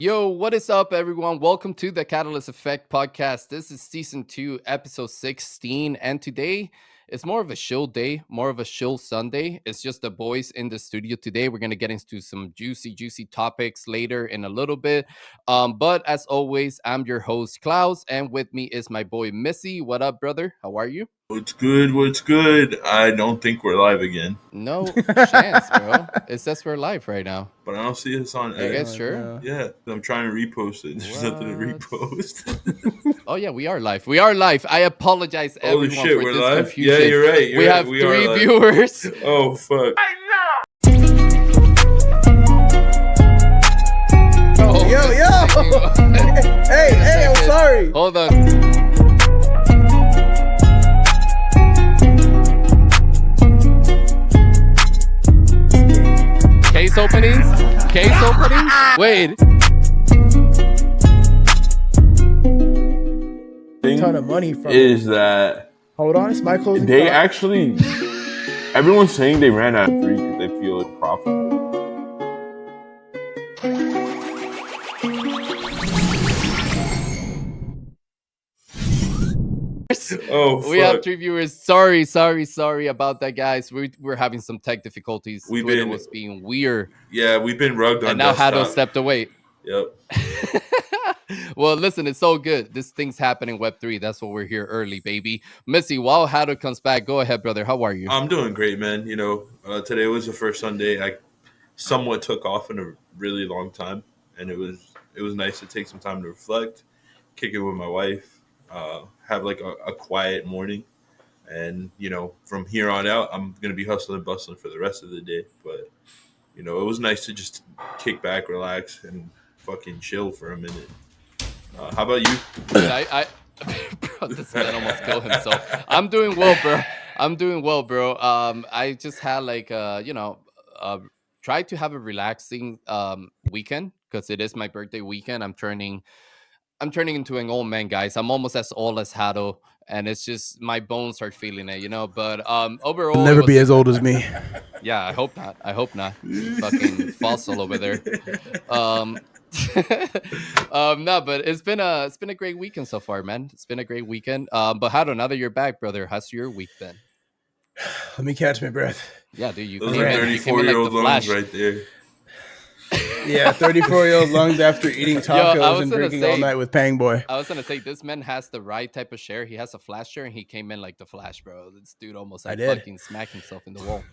Yo, what is up, everyone? Welcome to the Catalyst Effect podcast. This is season 2, episode 16, and today it's more of a chill day, more of a chill Sunday. It's just the boys in the studio today. We're gonna get into some juicy topics later in a little bit. But as always, I'm your host Klaus, and with me is my boy Missy. What up, brother? How are you? What's good? What's good? I don't think we're live again. No chance, bro. It says we're live right now. But I don't see us on I guess sure. No. Yeah, I'm trying to repost it. There's nothing to repost. Oh yeah, we are live. We are live. I apologize, Holy everyone, shit, for we're this live? confusion. Yeah, you're right. We have 3 viewers. Oh, fuck. Oh, Yo. hey, I'm sorry. Hold on. Case openings? Wait. A ton of money from is that Hold on, it's my closing they thought. actually everyone's saying they ran out of 3 because they feel it's profitable. Oh, fuck. We have 3 viewers. Sorry about that, guys. We're having some tech difficulties. Twitter was being weird. Yeah, we've been rugged on And now desktop. Hado stepped away. Yep. Well, listen, it's so good. This thing's happening Web3. That's what we're here early, baby. Missy, while Hado comes back, go ahead, brother. How are you? I'm doing great, man. You know, today was the first Sunday I somewhat took off in a really long time. And it was nice to take some time to reflect, kick it with my wife, have like a quiet morning. And, you know, from here on out, I'm going to be hustling and bustling for the rest of the day. But, you know, it was nice to just kick back, relax, and fucking chill for a minute. How about you? Bro, this man almost killed himself. I'm doing well, bro. I just had like, tried to have a relaxing weekend because it is my birthday weekend. I'm turning into an old man, guys. I'm almost as old as Hado, and it's just my bones are feeling it, you know. But overall, You'll never be as old as me. Yeah, I hope not. Fucking fossil over there. No, but it's been a great weekend so far, man. It's been a great weekend. But Hado, now that you're back, brother, how's your week been? Let me catch my breath. Yeah, dude, you Those came are in- you came in 34-year-old like the lungs Flash. right there. Yeah, 34-year-old lungs after eating I tacos was and gonna drinking all say- night with Pang Boy. I was gonna say this man has the right type of share. He has a flash share, and he came in like the Flash, bro. This dude almost I like did. fucking smacked himself in the wall.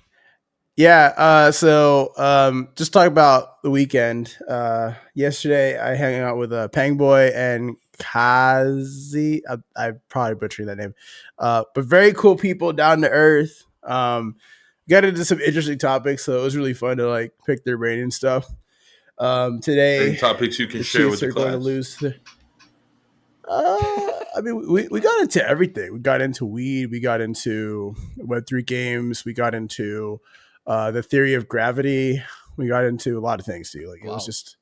Yeah, so just talk about the weekend. Yesterday I hung out with Pang Boy and Kazi. I probably butchered that name. But very cool people, down to earth. Got into some interesting topics, so it was really fun to like pick their brain and stuff. Today Any topics you can the share with Chiefs the are going to class? lose. I mean, we got into everything. We got into weed. We got into Web3 games. We got into the theory of gravity. We got into a lot of things too. Like it Wow. was just.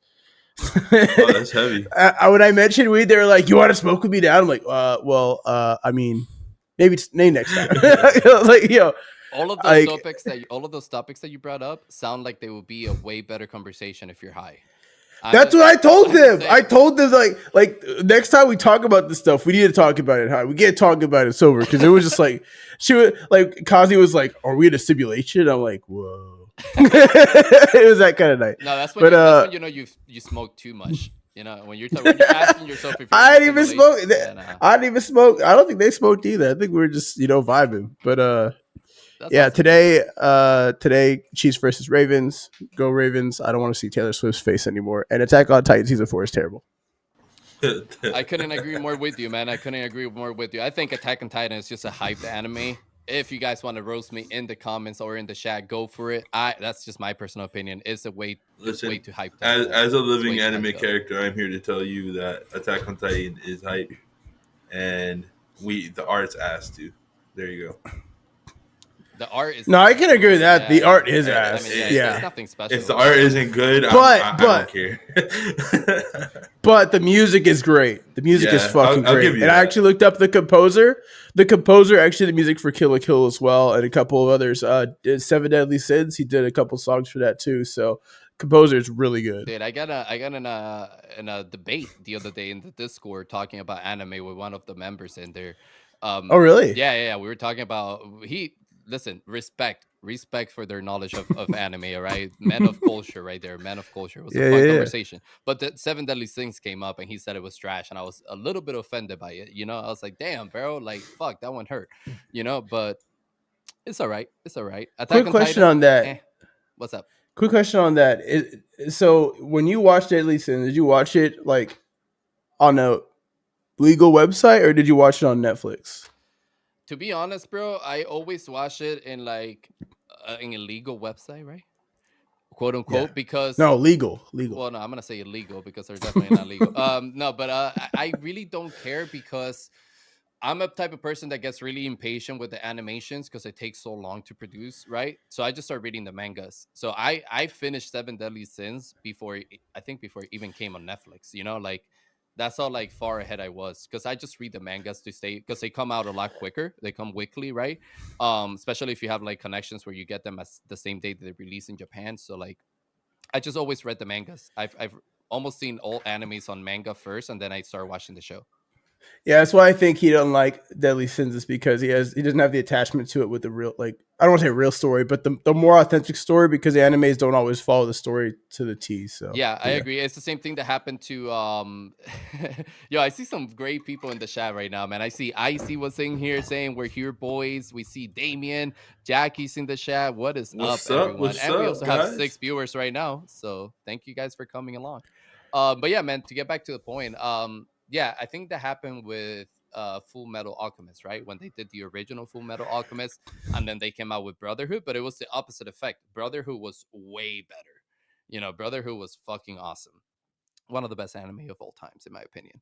Oh, that's heavy. When I mentioned weed, they were like, "You want to smoke with me now?" I'm like, I mean, maybe next time." Like, yo, All of Like- those topics that you brought up sound like they would be a way better conversation if you're high. that's what I told them. saying. I told them like next time we talk about this stuff, we need to talk about it high. We can't talk about it sober because it was just like she was like Kazi was like, "Are we in a simulation?" I'm like, "Whoa." It was that kind of night. No, that's when, But, that's when you know you smoke too much. You know, when you're asking yourself if you're I in a didn't even simulation, smoke. yeah, nah, I didn't even smoke. I don't think they smoked either. I think we were just vibing. But that's yeah, awesome. today Chiefs versus Ravens. Go Ravens! I don't want to see Taylor Swift's face anymore. And Attack on Titan season 4 is terrible. I couldn't agree more with you, man. I think Attack on Titan is just a hyped anime. If you guys want to roast me in the comments or in the chat, go for it. That's just my personal opinion. It's a way Listen, too hyped. as a living way too anime hyped up. character, I'm here to tell you that Attack on Titan is hype, and the art's ass too. There you go. The art is No, I can agree with that. Yeah, The art is I ass. mean, it's yeah. nothing special. If the art isn't good, I don't care. But the music is great. The music is Yeah, fucking I'll great. give you And I that. actually looked up the composer. The composer actually did the music for Kill la Kill as well, and a couple of others. Did Seven Deadly Sins. He did a couple songs for that too. So composer is really good. Dude, I got in a debate the other day in the Discord talking about anime with one of the members in there. Oh, really? Yeah. We were talking about he listen, respect for their knowledge of anime, all right? Men of culture right there. Men of culture. It was a Yeah, fun yeah, yeah. conversation. But the Seven Deadly Things came up and he said it was trash, and I was a little bit offended by it. I was like, damn, bro, like fuck, that one hurt. But it's all right. It's all right. Attack Quick on question Titan, on that. eh. What's up? Quick question on that. So when you watched Deadly Sin, did you watch it like on a legal website or did you watch it on Netflix? To be honest, bro, I always watch it in like an illegal website, right? Quote Yeah. unquote, because No, legal, legal. well, no, I'm gonna say illegal because they're definitely not legal. No, but I really don't care because I'm a type of person that gets really impatient with the animations because it takes so long to produce, right? So I just start reading the mangas. So I finished Seven Deadly Sins before I think before it even came on Netflix. Like that's how like far ahead I was because I just read the mangas to stay because they come out a lot quicker. They come weekly, right? Especially if you have like connections where you get them as the same day that they release in Japan. So like I just always read the mangas. I've almost seen all animes on manga first, and then I start watching the show. Yeah, that's why I think he doesn't like Deadly Sins is because he doesn't have the attachment to it with the real, like, I don't want to say real story, but the more authentic story, because the animes don't always follow the story to the T. So Yeah, I yeah. agree. It's the same thing that happened to yo, I see some great people in the chat right now, man. I see Icy was in here saying we're here, boys. We see Damien, Jackie's in the chat. What is up, What's up? everyone? What's And we up, also have guys? 6 viewers right now. So thank you guys for coming along. But yeah, man, to get back to the point, yeah, I think that happened with Full Metal Alchemist, right? When they did the original Full Metal Alchemist, and then they came out with Brotherhood, but it was the opposite effect. Brotherhood was way better. Brotherhood was fucking awesome. One of the best anime of all times, in my opinion.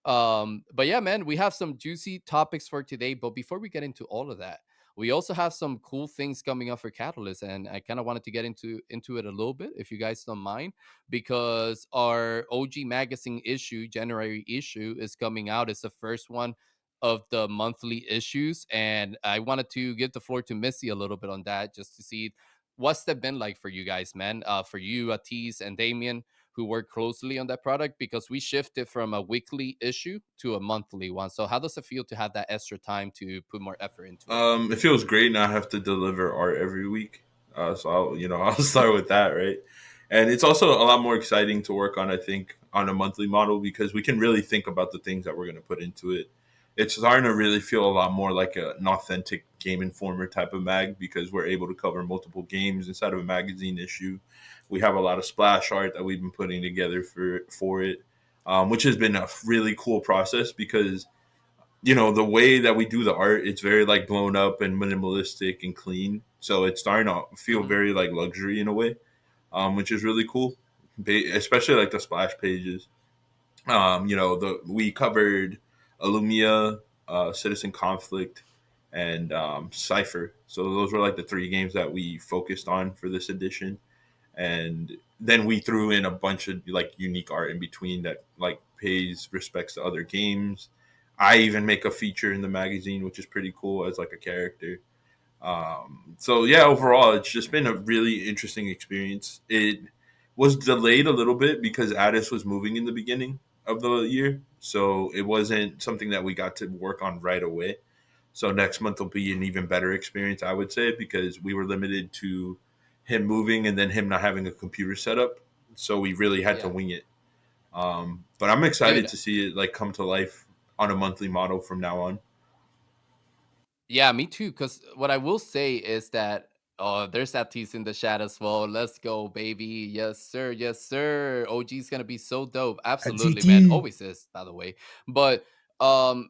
But yeah, man, we have some juicy topics for today. But before we get into all of that, we also have some cool things coming up for Catalyst, and I kind of wanted to get into it a little bit, if you guys don't mind, because our OG magazine issue, January issue, is coming out. It's the first one of the monthly issues, and I wanted to give the floor to Missy a little bit on that, just to see what's that been like for you guys, man. For you, Atis and Damien, who work closely on that product, because we shifted from a weekly issue to a monthly one. So how does it feel to have that extra time to put more effort into it? It feels great not have to deliver art every week. So I'll start with that, right? And it's also a lot more exciting to work on, I think, on a monthly model because we can really think about the things that we're going to put into it. It's starting to really feel a lot more like an authentic Game Informer type of mag because we're able to cover multiple games inside of a magazine issue. We have a lot of splash art that we've been putting together for it, which has been a really cool process because the way that we do the art, it's very like blown up and minimalistic and clean. So it's starting to feel Mhm. very like luxury in a way, which is really cool. Especially like the splash pages. We covered Illumia, Citizen Conflict, and Cipher. So those were like the three games that we focused on for this edition, and then we threw in a bunch of like unique art in between that like pays respects to other games. I even make a feature in the magazine, which is pretty cool as like a character. So yeah, overall, it's just been a really interesting experience. It was delayed a little bit because Addis was moving in the beginning of the year, so it wasn't something that we got to work on right away. So next month will be an even better experience, I would say, because we were limited to him moving and then him not having a computer set up. So we really had to Yeah, wing it. But I'm excited dude. to see it like come to life on a monthly model from now on. Yeah, me too. Because what I will say is that there's that tease in the chat as well. Let's go, baby. Yes, sir. Yes, sir. OG's gonna be so dope. A Absolutely, man. TT. Always is, by the way. But um,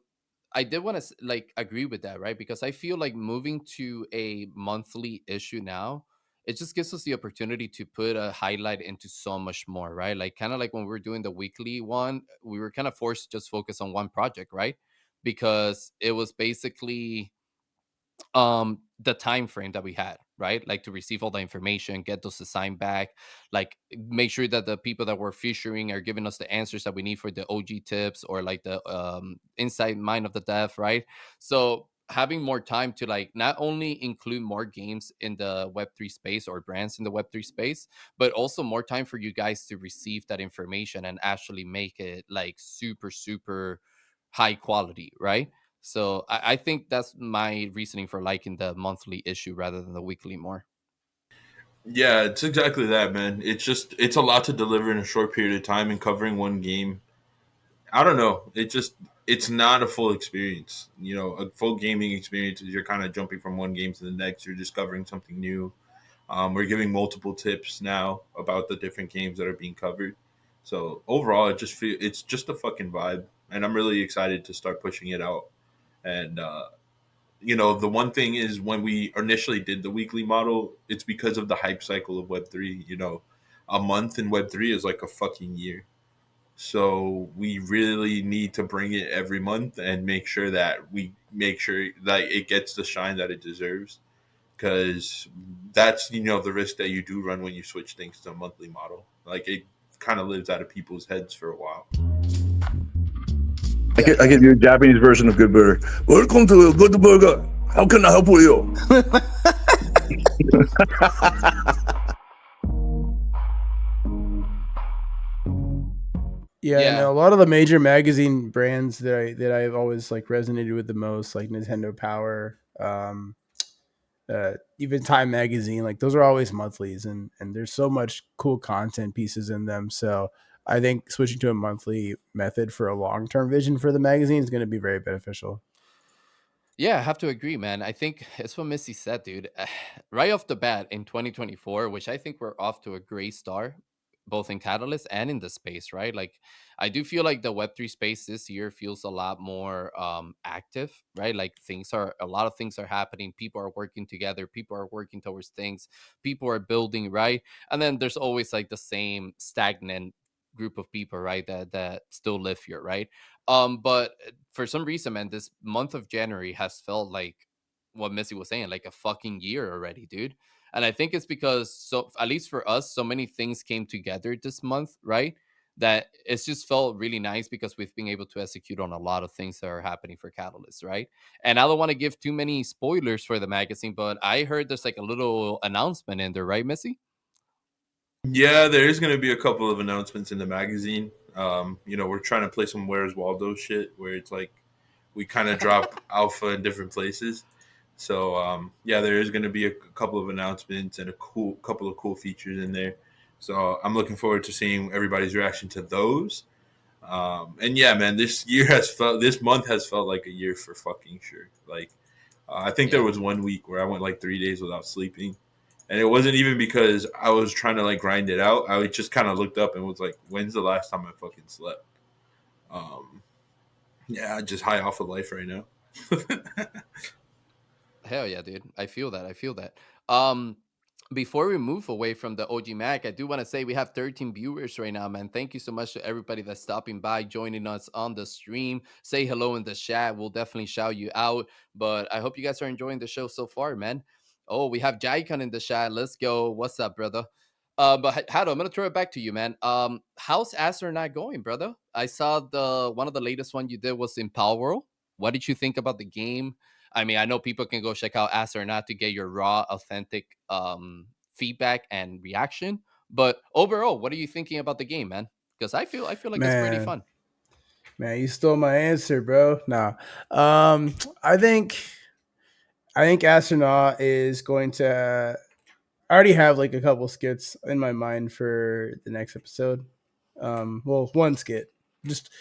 I did want to like agree with that, right? Because I feel like moving to a monthly issue now, it just gives us the opportunity to put a highlight into so much more, right? Like kind of like when we were doing the weekly one, we were kind of forced to just focus on one project, right? Because it was basically the time frame that we had, right? Like to receive all the information, get those assigned back, like make sure that the people that we're featuring are giving us the answers that we need for the OG tips or like the inside mind of the dev, right? So having more time to like not only include more games in the Web3 space or brands in the Web3 space, but also more time for you guys to receive that information and actually make it like super, super high quality, right? So I think that's my reasoning for liking the monthly issue rather than the weekly more. Yeah, it's exactly that, man. It's a lot to deliver in a short period of time, and covering one game. I don't know. It's not a full experience. You know, a full gaming experience is you're kind of jumping from one game to the next. You're discovering something new. We're giving multiple tips now about the different games that are being covered. So overall, it's just a fucking vibe, and I'm really excited to start pushing it out. And the one thing is when we initially did the weekly model, it's because of the hype cycle of Web3. A month in Web3 is like a fucking year. So we really need to bring it every month and make sure that it gets the shine that it deserves. Because that's the risk that you do run when you switch things to a monthly model. Like it kind of lives out of people's heads for a while. I can do a Japanese version of Good Burger. Welcome to Good Burger. How can I help you? Yeah, and a lot of the major magazine brands that I've always like resonated with the most, like Nintendo Power, even Time Magazine, like those are always monthlies, and there's so much cool content pieces in them. So I think switching to a monthly method for a long term vision for the magazine is going to be very beneficial. Yeah, I have to agree, man. I think it's what Missy said, dude. Right off the bat in 2024, which I think we're off to a great start, both in Catalyst and in the space, right? Like, I do feel like the Web3 space this year feels a lot more active, right? Like, a lot of things are happening. People are working together. People are working towards things. People are building, right? And then there's always like the same stagnant group of people, right? That still live here, right? But for some reason, man, this month of January has felt like what Missy was saying, like a fucking year already, dude. And I think it's because, so at least for us, so many things came together this month, right? That it's just felt really nice because we've been able to execute on a lot of things that are happening for Catalyst, right? And I don't want to give too many spoilers for the magazine, but I heard there's like a little announcement in there, right, Missy? Yeah, there is going to be a couple of announcements in the magazine. We're trying to play some Where's Waldo shit where it's like we kind of drop alpha in different places. So yeah, there is going to be a couple of announcements and a couple of cool features in there. So I'm looking forward to seeing everybody's reaction to those. And yeah, man, this month has felt like a year for fucking sure. Like I think there Yeah. was one week where I went like 3 days without sleeping, and it wasn't even because I was trying to like grind it out. I just kind of looked up and was like, "When's the last time I fucking slept?" Um, yeah, just high off of life right now. Hell yeah, dude. I feel that. I feel that. Um, Before we move away from the OG Mac, I do want to say we have 13 viewers right now, man. Thank you so much to everybody that's stopping by, joining us on the stream. Say hello in the chat. We'll definitely shout you out. But I hope you guys are enjoying the show so far, man. Oh, we have Jaikon in the chat. Let's go. What's up, brother? But Hado, I'm gonna throw it back to you, man. How's Astronaut going, brother? I saw the one of the latest one you did was in Palworld. What did you think about the game? I mean, I know people can go check out Ask or Not to get your raw, authentic feedback and reaction. But overall, what are you thinking about the game, man? Because I feel like it's pretty Man, fun. man, you stole my answer, bro. Nah, um, I think I think Astronaut is going to. I already have like a couple skits in my mind for the next episode. Well, one skit, just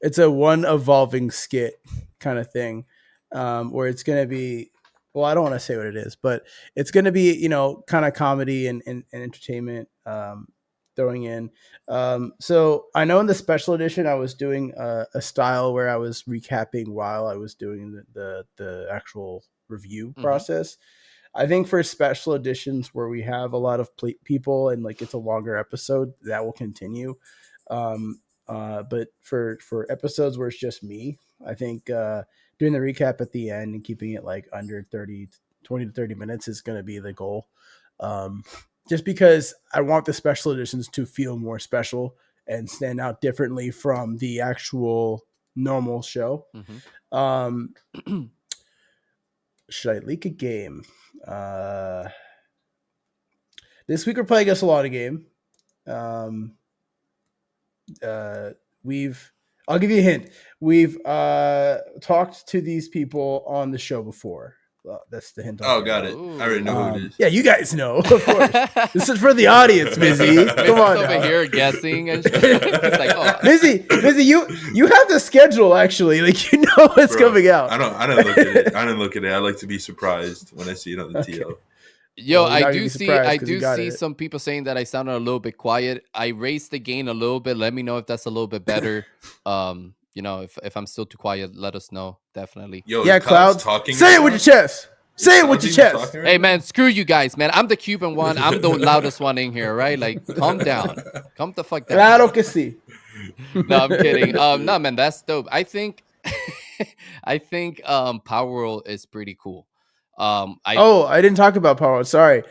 it's a one evolving skit kind of thing, where it's gonna be. Well, I don't want to say what it is, but it's gonna be kind of comedy and entertainment throwing in. So I know in the special edition I was doing a style where I was recapping while I was doing the actual review Mm-hmm. process. I think for special editions where we have a lot of people and like it's a longer episode, that will continue. Um, but for episodes where it's just me, I think doing the recap at the end and keeping it like under 20 to 30 minutes is going to be the goal. Um, just because I want the special editions to feel more special and stand out differently from the actual normal show. Mm-hmm. Um, Should I leak a game? This week we're playing a Solana game. Um, uh, we've I'll give you a hint. We've talked to these people on the show before. Well, that's the hint. Oh, got it. I already know who it is. Yeah, you guys know, of course. This is for the audience, Mizzy. Come on, over now. here guessing and shit. It's like, oh, Mizzy, you have the schedule actually. Like you know what's Bro, coming out. I didn't look at it. I didn't look at it. I like to be surprised when I see it on the TL. yo, Well, you're not I gonna do be see, surprised I 'cause you do got see it. some people saying that I sounded a little bit quiet. I raised the gain a little bit. Let me know if that's a little bit better. You know, if I'm still too quiet, let us know. Definitely. Yo, Yeah, is Clouds Clouds. talking. Say it with your chest. Say it with your chest. Hey man, screw you guys, man. I'm the Cuban one. I'm the loudest one in here, right? Like, calm down. Calm the fuck down. Claro que sí. No, I'm kidding. No, man, that's dope. I think, I think, Palworld is pretty cool. I didn't talk about Palworld. Sorry.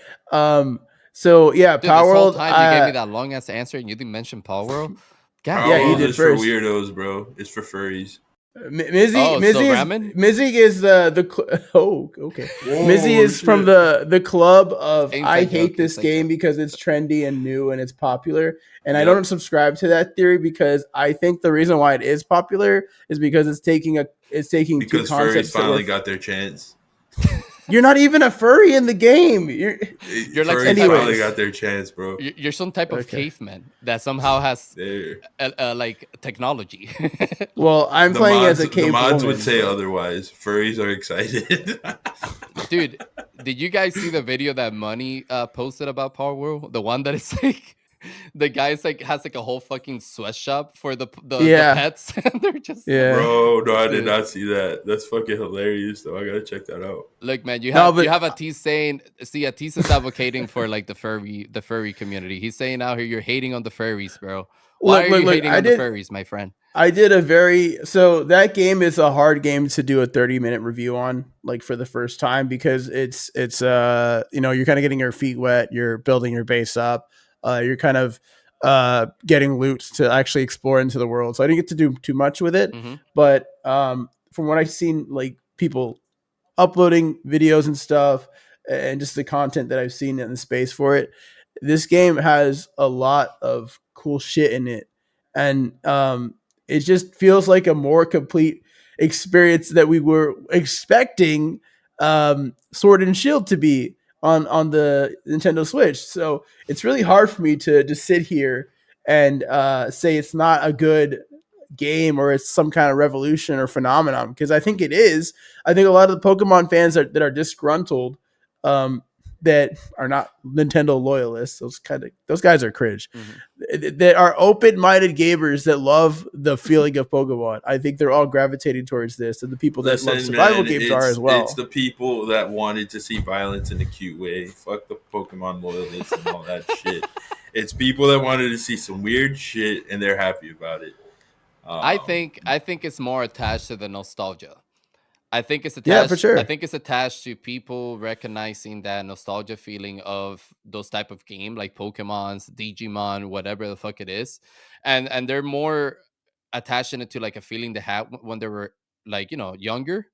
So yeah, dude, this whole Palworld. time you gave me that long ass answer and you didn't mention Palworld. God, Yeah, you Palworld did is first. for weirdos, bro. It's for furries. Mizzy is oh okay. Whoa, Mizzy is from shit. the club of Inside I joke, hate this inside game joke. because it's trendy and new and it's popular. And I Yep. don't subscribe to that theory because I think the reason why it is popular is because it's taking two Because concepts furries that finally were. got their chance. You're not even a furry in the game. You're like Furries some type finally of- got their chance, bro. You're some type of Okay. caveman that somehow has There. like technology. Well, I'm The playing as a the cave mods woman, would say so- otherwise. Furries are excited. Dude, did you guys see the video that Money posted about Palworld? The one that is like the guy's like has like a whole fucking sweatshop for the Yeah. pets, and they're just Yeah. Bro, no, I did Dude. not see that. That's fucking hilarious, though. I gotta check that out. Look, man, you No, have but- you have Atis saying, see, Atis is advocating for like the furry community. He's saying out here you're hating on the furries, bro. Why are you hating on the furries, my friend? I did so that game is a hard game to do a 30-minute review on, like for the first time, because it's you know, you're kind of getting your feet wet, you're building your base up, you're kind of getting loot to actually explore into the world. So I didn't get to do too much with it, Mhm. but from what I've seen, like people uploading videos and stuff, and just the content that I've seen in the space for it, this game has a lot of cool shit in it, and it just feels like a more complete experience that we were expecting Sword and Shield to be on the Nintendo Switch. So it's really hard for me to just sit here and say it's not a good game or it's some kind of revolution or phenomenon, because I think it is. I think a lot of the Pokemon fans that are disgruntled, that are not Nintendo loyalists, those guys are cringe. That are open-minded gamers that love the feeling of Pokemon. I think they're all gravitating towards this, and the people that love survival games are as well. It's the people that wanted to see violence in a cute way. Fuck the Pokemon loyalists and all that shit. It's people that wanted to see some weird shit, and they're happy about it. I think it's more attached to the nostalgia. I think it's attached. Yeah, for sure. I think it's attached to people recognizing that nostalgia feeling of those type of game, like Pokemon's, Digimon, whatever the fuck it is, and they're more attaching it to like a feeling they had when they were like, you know, younger,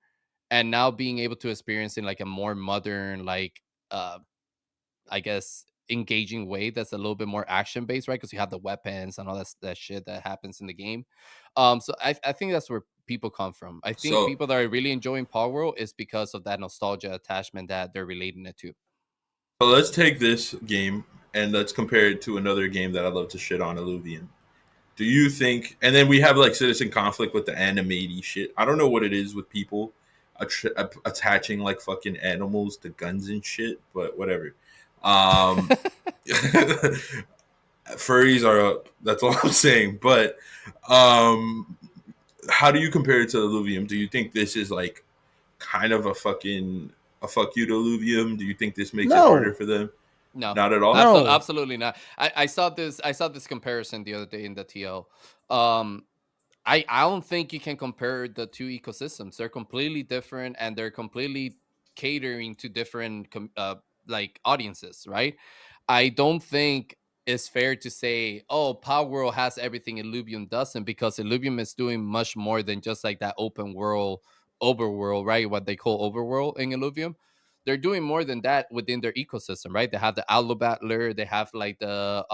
and now being able to experience in like a more modern, like I guess engaging way that's a little bit more action based, right? Because you have the weapons and all that shit that happens in the game. So I think that's where people come from. I think So- people that are really enjoying Palworld is because of that nostalgia attachment that they're relating it to. So let's take this game and let's compare it to another game that I love to shit on, Illuvium. Do you think? And then we have like citizen conflict with the animaty shit. I don't know what it is with people attaching like fucking animals to guns and shit, but whatever. Furries are up. That's all I'm saying. But how do you compare it to Illuvium? Do you think this is like kind of a fuck you to Illuvium? Do you think this makes it No. harder for them? No, Not at all. No. Absolutely not. I saw this comparison the other day in the TL. I don't think you can compare the two ecosystems. They're completely different, and they're completely catering to different like audiences, right? I don't think it's fair to say, oh, Palworld has everything Illuvium doesn't, because Illuvium is doing much more than just like that open world overworld, right? What they call overworld in Illuvium. They're doing more than that within their ecosystem, right? They have the Allo Battler, they have like they're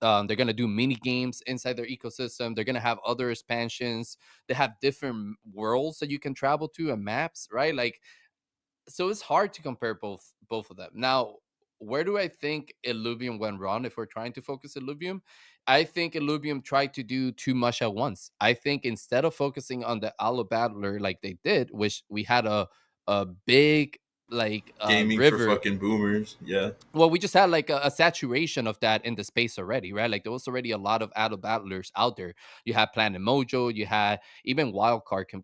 gonna do mini games inside their ecosystem. They're gonna have other expansions. They have different worlds that you can travel to and maps, right? Like, so it's hard to compare both of them. Now, where do I think Illuvium went wrong if we're trying to focus Illuvium? I think Illuvium tried to do too much at once. I think instead of focusing on the Allo Battler like they did, which we had a big like Gaming for river. fucking boomers. Yeah. Well, we just had like a saturation of that in the space already, right? Like there was already a lot of Allo Battlers out there. You had Planet Mojo, you had even Wildcard can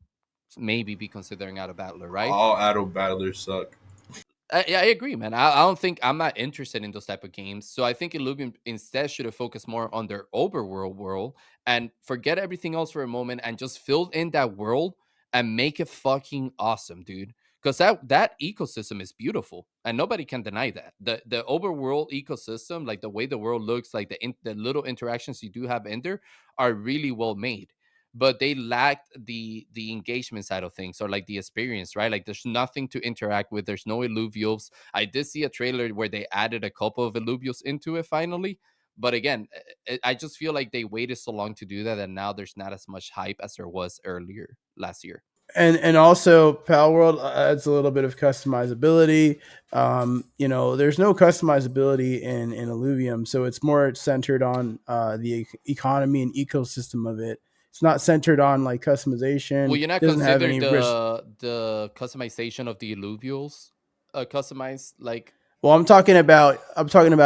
maybe be considering out a battler, right? All adult battlers suck. Yeah, I agree, man. I don't think I'm not interested in those type of games. So I think Illuvium instead should have focused more on their overworld world and forget everything else for a moment and just fill in that world and make it fucking awesome, dude. Because that ecosystem is beautiful and nobody can deny that. The overworld ecosystem, like the way the world looks, like the little interactions you do have in there, are really well made, but they lacked the engagement side of things, or like the experience, right? Like there's nothing to interact with. There's no illuvials. I did see a trailer where they added a couple of illuvials into it finally, but again, I just feel like they waited so long to do that, and now there's not as much hype as there was earlier last year. And also Palworld adds a little bit of customizability. There's no customizability in Illuvium, so it's more centered on the economy and ecosystem of it. It's not centered on like customization. Well, you're not Doesn't have considering any risk. the customization of the illuvials, customized like. Well, I'm talking about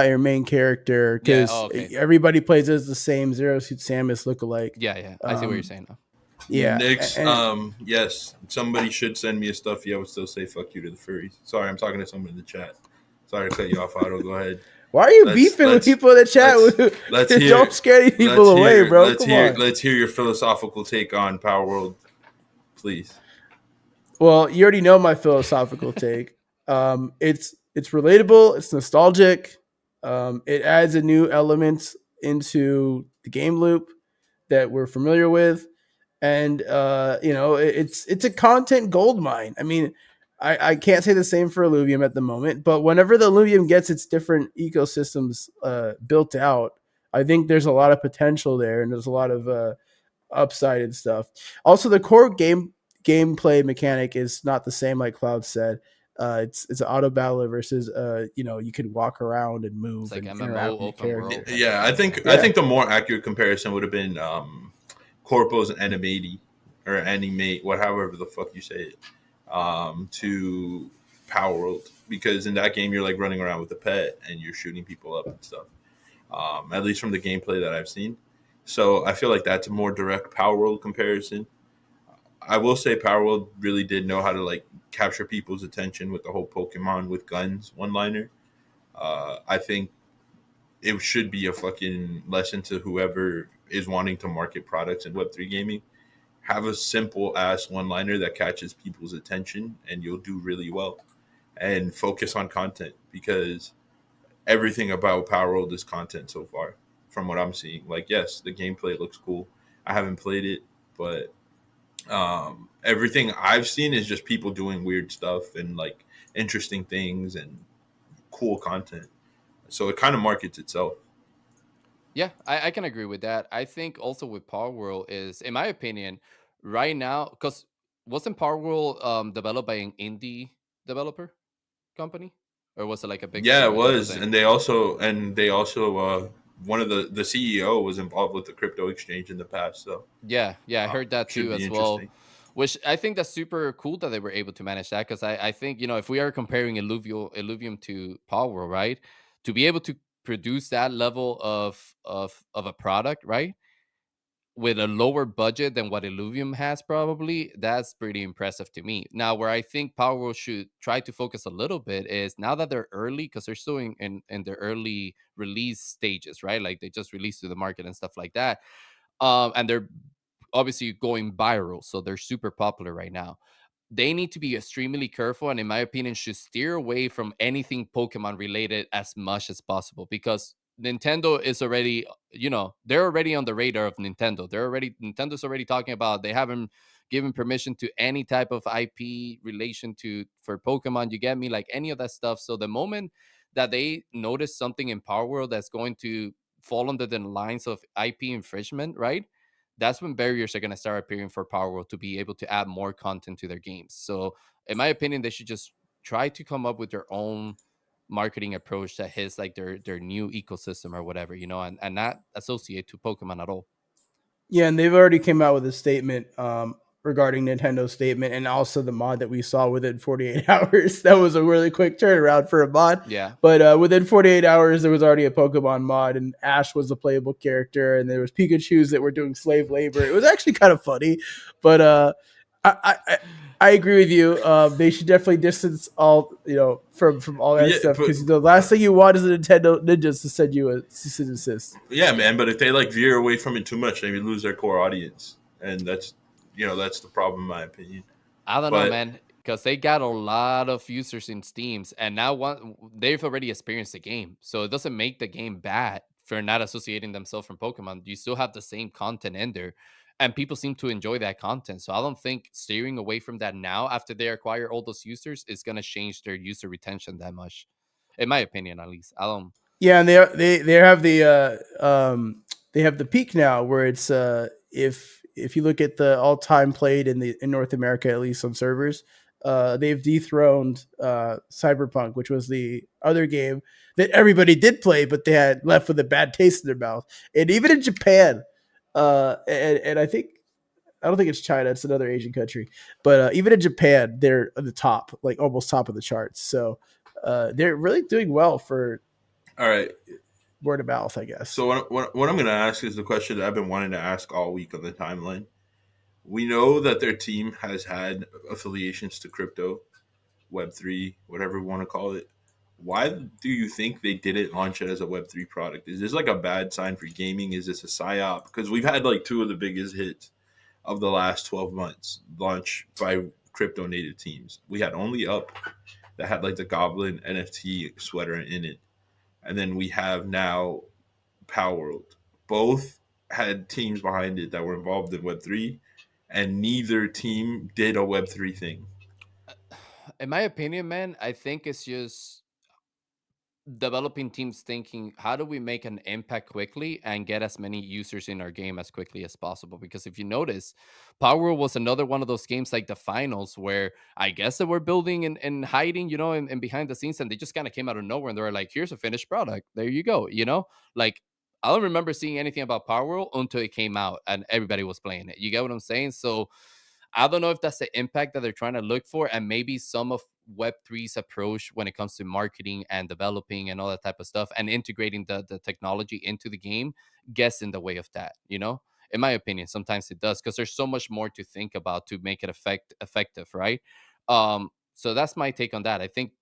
your main character Yeah. because Oh, okay. everybody plays as the same Zero Suit Samus lookalike. Yeah, yeah. I see what you're saying now. Yeah, Next, and yes, somebody should send me a stuffy. I would still say fuck you to the furries. Sorry, I'm talking to someone in the chat. Sorry to cut you off, Otto. Go ahead. why are you Let's- beefing with let's- people in the chat? let's hear- Don't scare these people away, bro. Come on. Let's hear your philosophical take on Palworld, please. Well, you already know my philosophical take. It's relatable. It's nostalgic. It adds a new element into the game loop that we're familiar with, and it's a content gold mine. I mean, I can't say the same for Illuvium at the moment, but whenever the Illuvium gets its different ecosystems built out, I think there's a lot of potential there, and there's a lot of upside and stuff. Also, the core gameplay mechanic is not the same, like Cloud said. It's an auto battler versus you could walk around and move It's like and MMO interact with your open character. world. Yeah, I think the more accurate comparison would have been Corpo's Animate or Animate, whatever the fuck you say it, to Palworld, because in that game you're like running around with a pet and you're shooting people up and stuff. At least from the gameplay that I've seen. So I feel like that's a more direct Palworld comparison. I will say Palworld really did know how to like capture people's attention with the whole Pokemon with guns one-liner. I think it should be a fucking lesson to whoever is wanting to market products in Web3 gaming. Have a simple ass one-liner that catches people's attention and you'll do really well. And focus on content, because everything about Palworld is content so far from what I'm seeing. Like, yes, the gameplay looks cool. I haven't played it, but everything I've seen is just people doing weird stuff and like interesting things and cool content. So it kind of markets itself. Yeah, I can agree with that. I think also with Power World is, in my opinion, right now, because wasn't Power World developed by an indie developer company, or was it like a big Yeah, it studio type of was, thing? and they also one of the CEO was involved with the crypto exchange in the past. So Yeah, I heard that should too be as well. interesting. Which I think that's super cool that they were able to manage that, because I think, if we are comparing Illuvium to Power, right? To be able to produce that level of a product, right? With a lower budget than what Illuvium has, probably, that's pretty impressive to me. Now, where I think Power should try to focus a little bit is now that they're early, because they're still in their early release stages, right? Like they just released to the market and stuff like that. And they're obviously going viral, so they're super popular right now. They need to be extremely careful, and in my opinion, should steer away from anything Pokemon related as much as possible, because Nintendo is already, they're already on the radar of Nintendo. Nintendo's already talking about they haven't given permission to any type of IP relation to for Pokemon. You get me? Like any of that stuff. So the moment that they notice something in Power World that's going to fall under the lines of IP infringement, right? That's when barriers are going to start appearing for Power World to be able to add more content to their games. So, in my opinion, they should just try to come up with their own marketing approach that hits like their new ecosystem or whatever, and not associate to Pokemon at all. Yeah, and they've already came out with a statement regarding Nintendo's statement, and also the mod that we saw within 48 hours. That was a really quick turnaround for a mod. Yeah. But within 48 hours, there was already a Pokemon mod, and Ash was a playable character, and there was Pikachu's that were doing slave labor. It was actually kind of funny, but I agree with you. They should definitely distance all from all that stuff, because the last thing you want is a Nintendo Ninjas to send you a cease and desist. Yeah, man. But if they like veer away from it too much, they would lose their core audience, and that's the problem, in my opinion. I don't know, man, because they got a lot of users in Steams, and now they've already experienced the game, so it doesn't make the game bad for not associating themselves from Pokemon. You still have the same content in there, and people seem to enjoy that content. So I don't think steering away from that now, after they acquire all those users, is going to change their user retention that much, in my opinion, at least. I don't. Yeah, and they have they have the peak now, where it's if you look at the all time played in North America, at least on servers, they've dethroned Cyberpunk, which was the other game that everybody did play, but they had left with a bad taste in their mouth. And even in Japan, and I don't think it's China, it's another Asian country, but even in Japan, they're at the top, like almost top of the charts. So they're really doing well for all right word of mouth, I guess. So what I'm going to ask is the question that I've been wanting to ask all week on the timeline. We know that their team has had affiliations to crypto, Web3, whatever we want to call it. Why do you think they didn't launch it as a Web3 product? Is this like a bad sign for gaming? Is this a psyop? Because we've had like two of the biggest hits of the last 12 months launch by crypto native teams. We had Only Up that had like the Goblin NFT sweater in it. And then we have now Palworld. Both had teams behind it that were involved in Web3, and neither team did a Web3 thing. In my opinion, man, I think it's just developing teams thinking, how do we make an impact quickly and get as many users in our game as quickly as possible? Because if you notice, Power was another one of those games like the finals, where I guess they were building and hiding, and behind the scenes, and they just kind of came out of nowhere, and they were like, here's a finished product, there you go. Like, I don't remember seeing anything about Power until it came out and everybody was playing it. You get what I'm saying? So I don't know if that's the impact that they're trying to look for, and maybe some of Web3's approach when it comes to marketing and developing and all that type of stuff, and integrating the technology into the game gets in the way of that. In my opinion, sometimes it does, because there's so much more to think about to make it effective, right? So that's my take on that. I think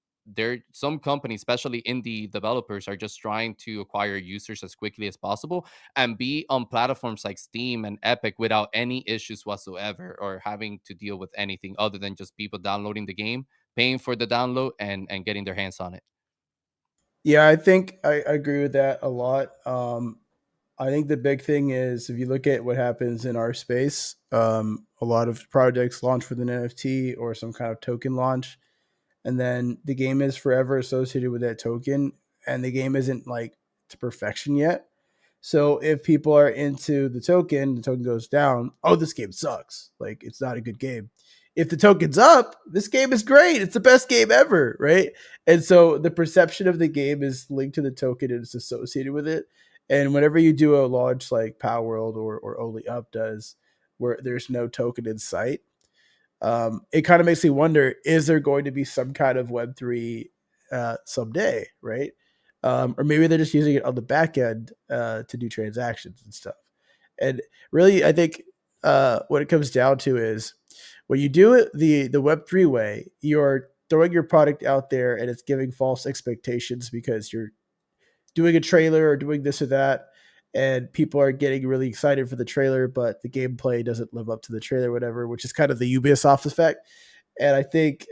some companies, especially indie developers, are just trying to acquire users as quickly as possible and be on platforms like Steam and Epic without any issues whatsoever, or having to deal with anything other than just people downloading the game, paying for the download, and getting their hands on it. Yeah, I think I agree with that a lot. I think the big thing is, if you look at what happens in our space, a lot of projects launch with an NFT or some kind of token launch, and then the game is forever associated with that token, and the game isn't like to perfection yet. So if people are into the token goes down. Oh, this game sucks. Like, it's not a good game. If the token's up, this game is great. It's the best game ever, right? And so the perception of the game is linked to the token and it's associated with it. And whenever you do a launch like Palworld or Only Up does, where there's no token in sight, it kind of makes me wonder: is there going to be some kind of Web3 someday, right? Or maybe they're just using it on the back end to do transactions and stuff. And really, I think what it comes down to is, when you do it the Web3 way, you're throwing your product out there and it's giving false expectations, because you're doing a trailer or doing this or that, and people are getting really excited for the trailer, but the gameplay doesn't live up to the trailer, whatever, which is kind of the Ubisoft effect. And I think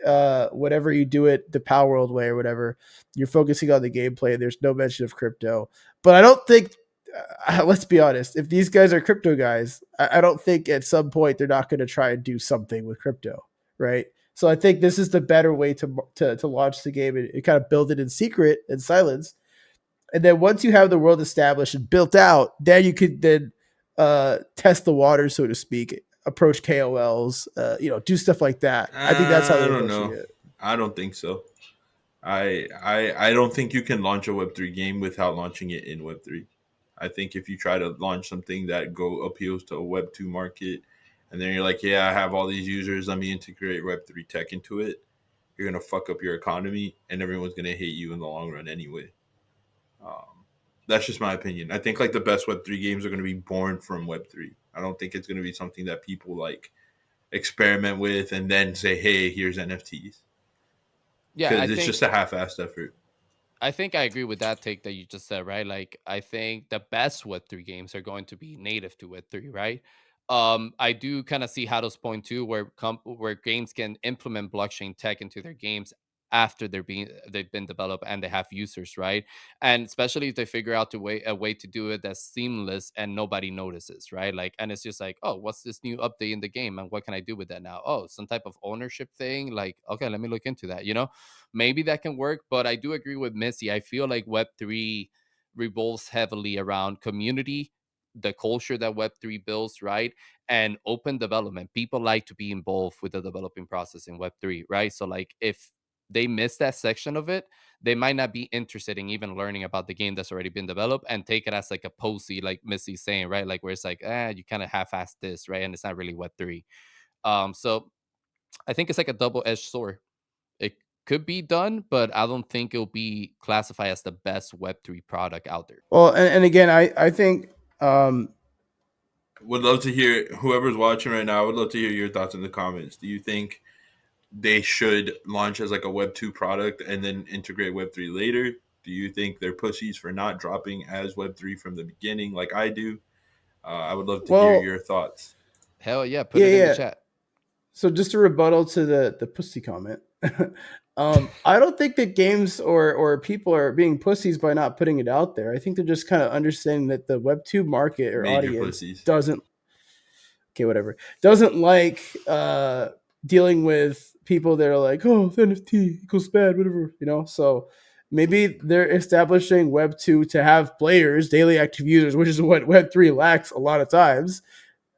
whatever you do it the Palworld way or whatever, you're focusing on the gameplay. There's no mention of crypto. But I don't think, let's be honest, if these guys are crypto guys, I don't think at some point they're not going to try and do something with crypto, right? So I think this is the better way to launch the game and kind of build it in secret and silence. And then once you have the world established and built out, then you could then test the water, so to speak, approach KOLs, do stuff like that. I think that's how I they're don't approaching know. it. I don't think so. I don't think you can launch a Web3 game without launching it in Web3. I think if you try to launch something that appeals to a Web2 market, and then you're like, yeah, I have all these users, let me integrate Web3 tech into it, you're gonna fuck up your economy, and everyone's gonna hate you in the long run anyway. That's just my opinion. I think like the best Web3 games are gonna be born from Web3. I don't think it's gonna be something that people like experiment with and then say, hey, here's NFTs. Yeah, Because it's just a half-assed effort. I think I agree with that take that you just said, right? Like, I think the best Web3 games are going to be native to Web3, right? I do kind of see Hado's point too, where games can implement blockchain tech into their games after they've been developed and they have users, right? And especially if they figure out a way to do it that's seamless and nobody notices, right? Like, and it's just like, oh, what's this new update in the game and what can I do with that now? Oh, some type of ownership thing. Like, okay, let me look into that. Maybe that can work. But I do agree with Missy. I feel like Web3 revolves heavily around community, the culture that Web3 builds, right? And open development. People like to be involved with the developing process in Web3, right? So, like, if they miss that section of it, they might not be interested in even learning about the game that's already been developed and take it as like a posy, like Missy's saying, right? Like, where it's like, you kind of half-ass this, right? And it's not really Web3. So I think it's like a double-edged sword. It could be done, but I don't think it'll be classified as the best Web3 product out there. Well, and again, I think Would love to hear whoever's watching right now. I would love to hear your thoughts in the comments. Do you think they should launch as like a Web2 product and then integrate Web3 later? Do you think they're pussies for not dropping as Web3 from the beginning, like I do? I would love to hear well, your thoughts. Hell yeah, put yeah, it in the yeah. chat. So just a rebuttal to the pussy comment. I don't think that games or people are being pussies by not putting it out there. I think they're just kind of understanding that the Web2 market or Major audience pussies. doesn't like dealing with people that are like, oh, NFT equals bad, whatever, So maybe they're establishing Web2 to have players, daily active users, which is what Web3 lacks a lot of times.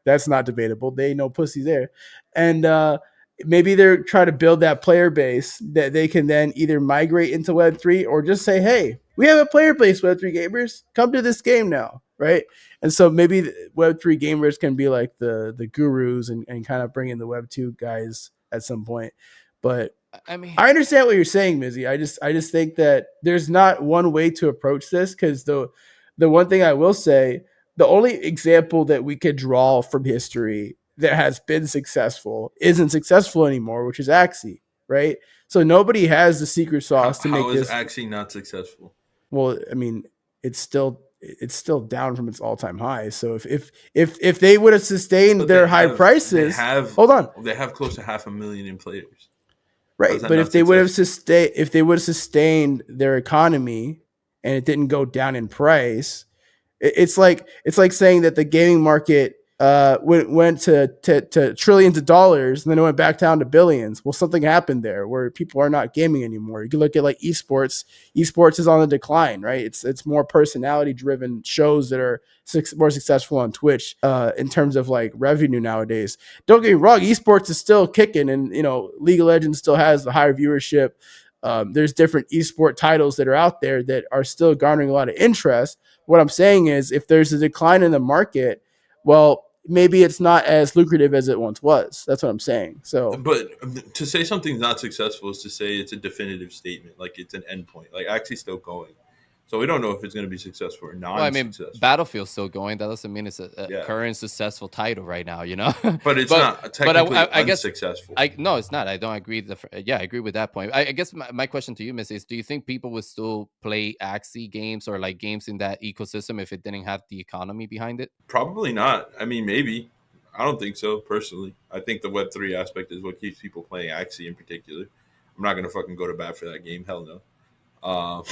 That's not debatable. They ain't no pussy there. And maybe they're trying to build that player base that they can then either migrate into Web3 or just say, hey, we have a player base, Web3 gamers. Come to this game now, right? And so maybe Web3 gamers can be like the gurus and kind of bring in the Web2 guys at some point. But I mean, I understand what you're saying, Mizzy. I just think that there's not one way to approach this, because the one thing I will say, the only example that we could draw from history that has been successful isn't successful anymore, which is Axie, right? So nobody has the secret sauce to make How is this. Axie not successful? Well, I mean, it's still down from its all time high. So if they would have sustained But their high prices, hold on, they have close to 500,000 in players. right? But if they would have sustained their economy and it didn't go down in price, it's like saying that the gaming market went to trillions of dollars and then it went back down to billions. Well, something happened there where people are not gaming anymore. You can look at like esports. Esports is on the decline, right? It's more personality driven shows that are more successful on Twitch in terms of like revenue nowadays. Don't get me wrong, esports is still kicking, and League of Legends still has the higher viewership. There's different esport titles that are out there that are still garnering a lot of interest. What I'm saying is, if there's a decline in the market, well, maybe it's not as lucrative as it once was. That's what I'm saying. So, but to say something's not successful is to say it's a definitive statement, like it's an endpoint. Like Axie's still going, so we don't know if it's going to be successful or not. well, I mean, Battlefield's still going. That doesn't mean it's a current successful title right now, But it's not technically I guess unsuccessful. No, it's not. I don't agree. I agree with that point. I guess my question to you, Miss, is: do you think people would still play Axie games or like games in that ecosystem if it didn't have the economy behind it? Probably not. I mean, maybe. I don't think so, personally. I think the Web3 aspect is what keeps people playing Axie in particular. I'm not gonna fucking go to bat for that game. Hell no. Um,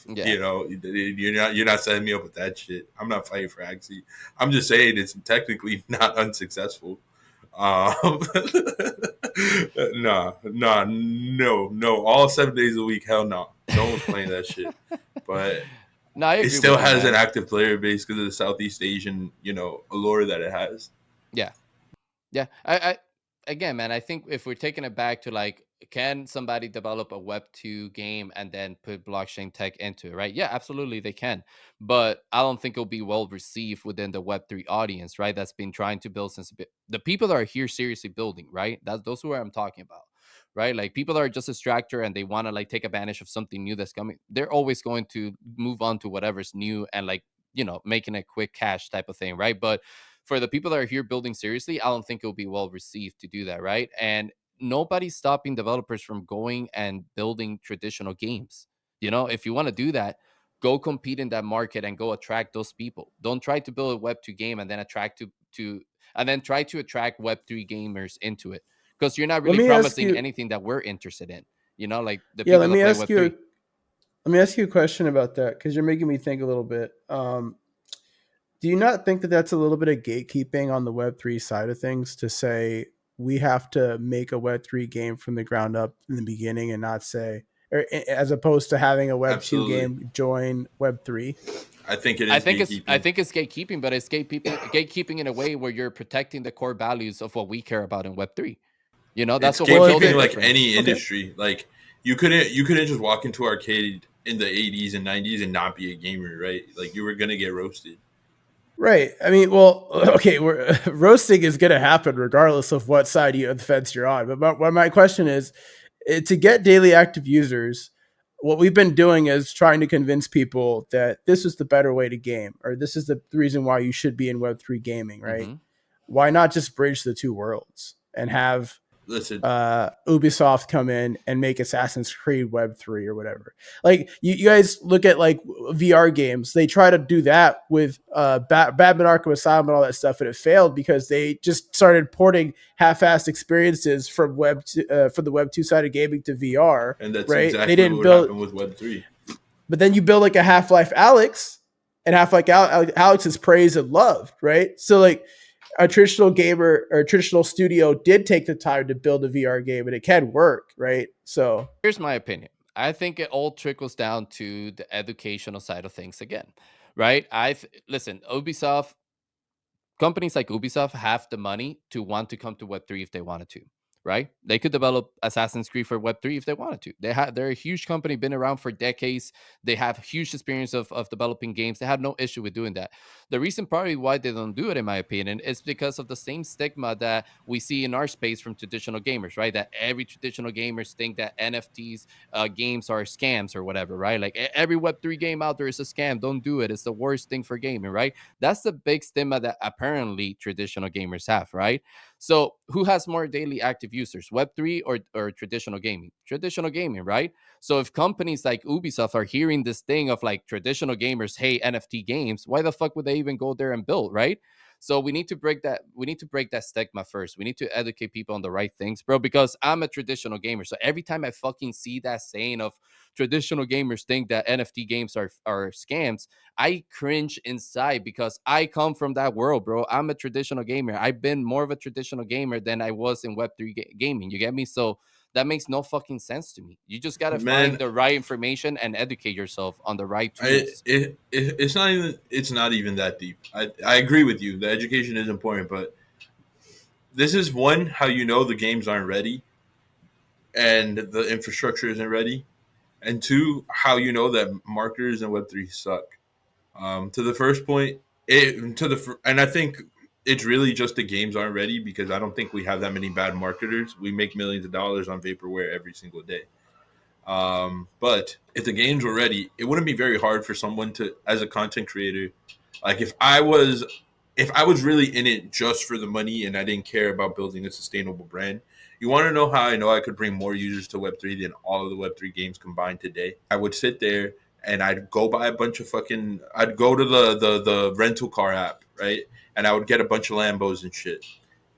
Yeah. you're not setting me up with that shit. I'm not fighting for Axie. I'm just saying it's technically not unsuccessful. Um, no. All 7 days a week, hell no. No one's playing that shit. But No, I it agree still with you, has an man. active player base because of the Southeast Asian, allure that it has. Yeah. Yeah, I again, man, I think if we're taking it back to like, can somebody develop a Web 2 game and then put blockchain tech into it, right? Yeah, absolutely, they can. But I don't think it'll be well received within the Web 3 audience, right? That's been trying to build since the people that are here seriously building, right? That's those who I'm talking about, right? Like people that are just a distractor and they want to like take advantage of something new that's coming. They're always going to move on to whatever's new and like making a quick cash type of thing, right? But for the people that are here building seriously, I don't think it'll be well received to do that, right? And nobody's stopping developers from going and building traditional games. If you want to do that, go compete in that market and go attract those people. Don't try to build a Web 2 game and then try to attract Web 3 gamers into it, because you're not Let really me ask promising you. anything that we're interested in. Like the Yeah, people that play Web 3. let me ask you a question about that because you're making me think a little bit. Do you not think that that's a little bit of gatekeeping on the Web3 side of things to say we have to make a Web3 game from the ground up in the beginning and not say, or as opposed to having a Web2 Absolutely. game join Web3? I think it is I think gatekeeping. it's gatekeeping, but it's gatekeeping in a way where you're protecting the core values of what we care about in Web 3. That's It's what we're building gatekeeping like different. any Okay. industry. Like you couldn't just walk into arcade in the 80s and 90s and not be a gamer, right? Like you were gonna get roasted. Right. I mean, well, okay, roasting is going to happen regardless of what side of the fence you're on. But my question is, to get daily active users, what we've been doing is trying to convince people that this is the better way to game, or this is the reason why you should be in Web3 gaming, right? Hmm. Why not just bridge the two worlds and have Listen, Ubisoft come in and make Assassin's Creed Web3 or whatever? Like you guys look at like VR games, they try to do that with Batman Arkham Asylum and all that stuff, and it failed because they just started porting half-assed experiences from from the Web2 side of gaming to VR, and that's right? They exactly didn't what build, happened with Web3. but then you build like a Half-Life Alex, and Half-Life Alex is praised and loved, right? So like a traditional gamer or a traditional studio did take the time to build a VR game, and it can work, right? So Here's my opinion. I think it all trickles down to the educational side of things again, right? Listen, companies like Ubisoft have the money to want to come to Web 3 if they wanted to, right? They could develop Assassin's Creed for Web 3 if they wanted to. They're a huge company, been around for decades. They have huge experience of developing games. They have no issue with doing that. The reason probably why they don't do it, in my opinion, is because of the same stigma that we see in our space from traditional gamers, right? That every traditional gamers think that NFTs games are scams or whatever, right? Like every Web 3 game out there is a scam. Don't do it. It's the worst thing for gaming, right? That's the big stigma that apparently traditional gamers have, right? So, who has more daily active users, Web 3 or traditional gaming? Traditional gaming, right? So, if companies like Ubisoft are hearing this thing of like traditional gamers hate NFT games, why the fuck would they even go there and build, right? So we need to break that. We need to break that stigma first. We need to educate people on the right things, bro. Because I'm a traditional gamer, so every time I fucking see that saying of traditional gamers think that NFT games are scams, I cringe inside because I come from that world, bro. I'm a traditional gamer. I've been more of a traditional gamer than I was in Web 3 gaming. You get me? So that makes no fucking sense to me. You just got to find Man, the right information and educate yourself on the right I tools. it, it it's not even that deep. I agree with you. The education is important, but this is one how you know the games aren't ready and the infrastructure isn't ready, and two how you know that marketers in Web3 suck. To the first point, and I think it's really just the games aren't ready because I don't think we have that many bad marketers. We make millions of dollars on vaporware every single day. But if the games were ready, it wouldn't be very hard for someone to, as a content creator, like if I was really in it just for the money and I didn't care about building a sustainable brand. You want to know how I know I could bring more users to Web3 than all of the Web3 games combined today? I would sit there and I'd go buy a bunch of I'd go to the rental car app, right? And I would get a bunch of Lambos and shit.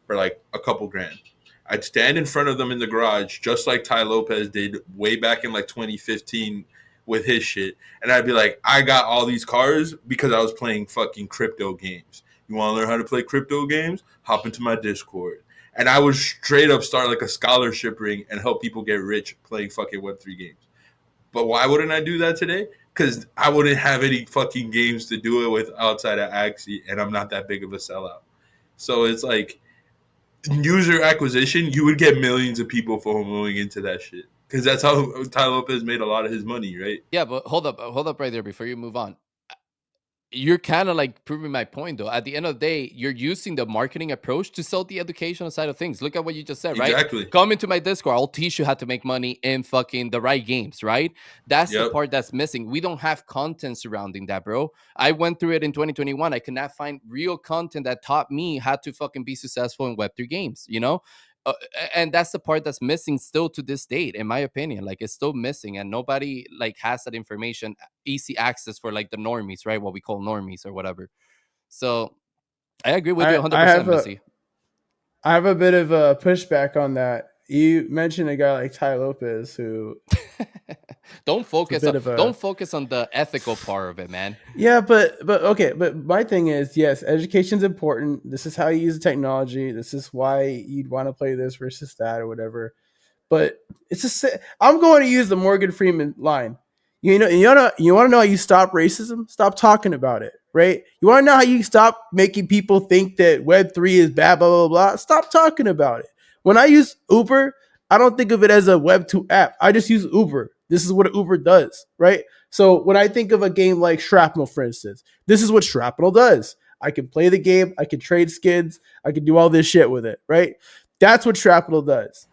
for like a couple grand. I'd stand in front of them in the garage, just like Ty Lopez did way back in like 2015 with his shit. And I'd be like, I got all these cars because I was playing fucking crypto games. You want to learn how to play crypto games? Hop into my Discord. And I would straight up start like a scholarship ring and help people get rich playing fucking Web3 games. But why wouldn't I do that today? Because I wouldn't have any fucking games to do it with outside of Axie, and I'm not that big of a sellout. So it's like user acquisition, you would get millions of people going into that shit. Because that's how Ty Lopez made a lot of his money, right? Yeah, but hold up right there before you move on. You're kind of like proving my point, though. At the end of the day, you're using the marketing approach to sell the educational side of things. Look at what you just said, right? Exactly. Come into my Discord. I'll teach you how to make money in fucking the right games, right? That's the Yep. part that's missing. We don't have content surrounding that, bro. I went through it in 2021. I could not find real content that taught me how to fucking be successful in Web3 games, you know? And that's the part that's missing still to this date, in my opinion. Like, it's still missing, and nobody like has that information, easy access for like the normies, right? What we call normies or whatever. So I agree with you 100%, Missy. I have a bit of a pushback on that. You mentioned a guy like Ty Lopez who don't focus on the ethical part of it, man. Yeah, but okay, but my thing is, yes, education's important. This is how you use the technology. This is why you'd want to play this versus that or whatever. But it's just I'm going to use the Morgan Freeman line. You want to know how you stop racism? Stop talking about it, right? You want to know how you stop making people think that Web3 is bad, blah blah blah. Stop talking about it. When I use Uber, I don't think of it as a Web2 app. I just use Uber. This is what Uber does, right? So when I think of a game like Shrapnel, for instance, this is what Shrapnel does. I can play the game. I can trade skins. I can do all this shit with it, right? That's what Shrapnel does.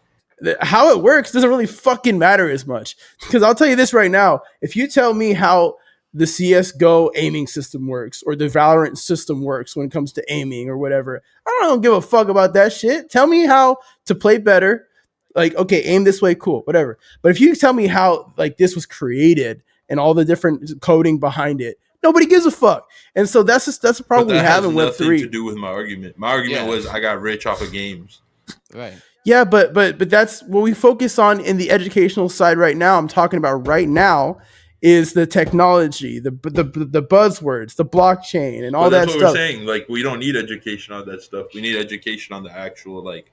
How it works doesn't really fucking matter as much. Because I'll tell you this right now. If you tell me how the CSGO aiming system works or the Valorant system works when it comes to aiming or whatever, I don't give a fuck about that shit. Tell me how to play better. Like, okay, aim this way, cool, whatever. But if you tell me how like this was created and all the different coding behind it, nobody gives a fuck. And so that's a problem we have in Web3. Nothing to do with my argument. My argument was I got rich off of games. Right. Yeah, but that's what we focus on in the educational side right now. I'm talking about right now is the technology, the buzzwords, the blockchain, and all that stuff. That's what we're saying. Like, we don't need education on that stuff. We need education on the actual, like,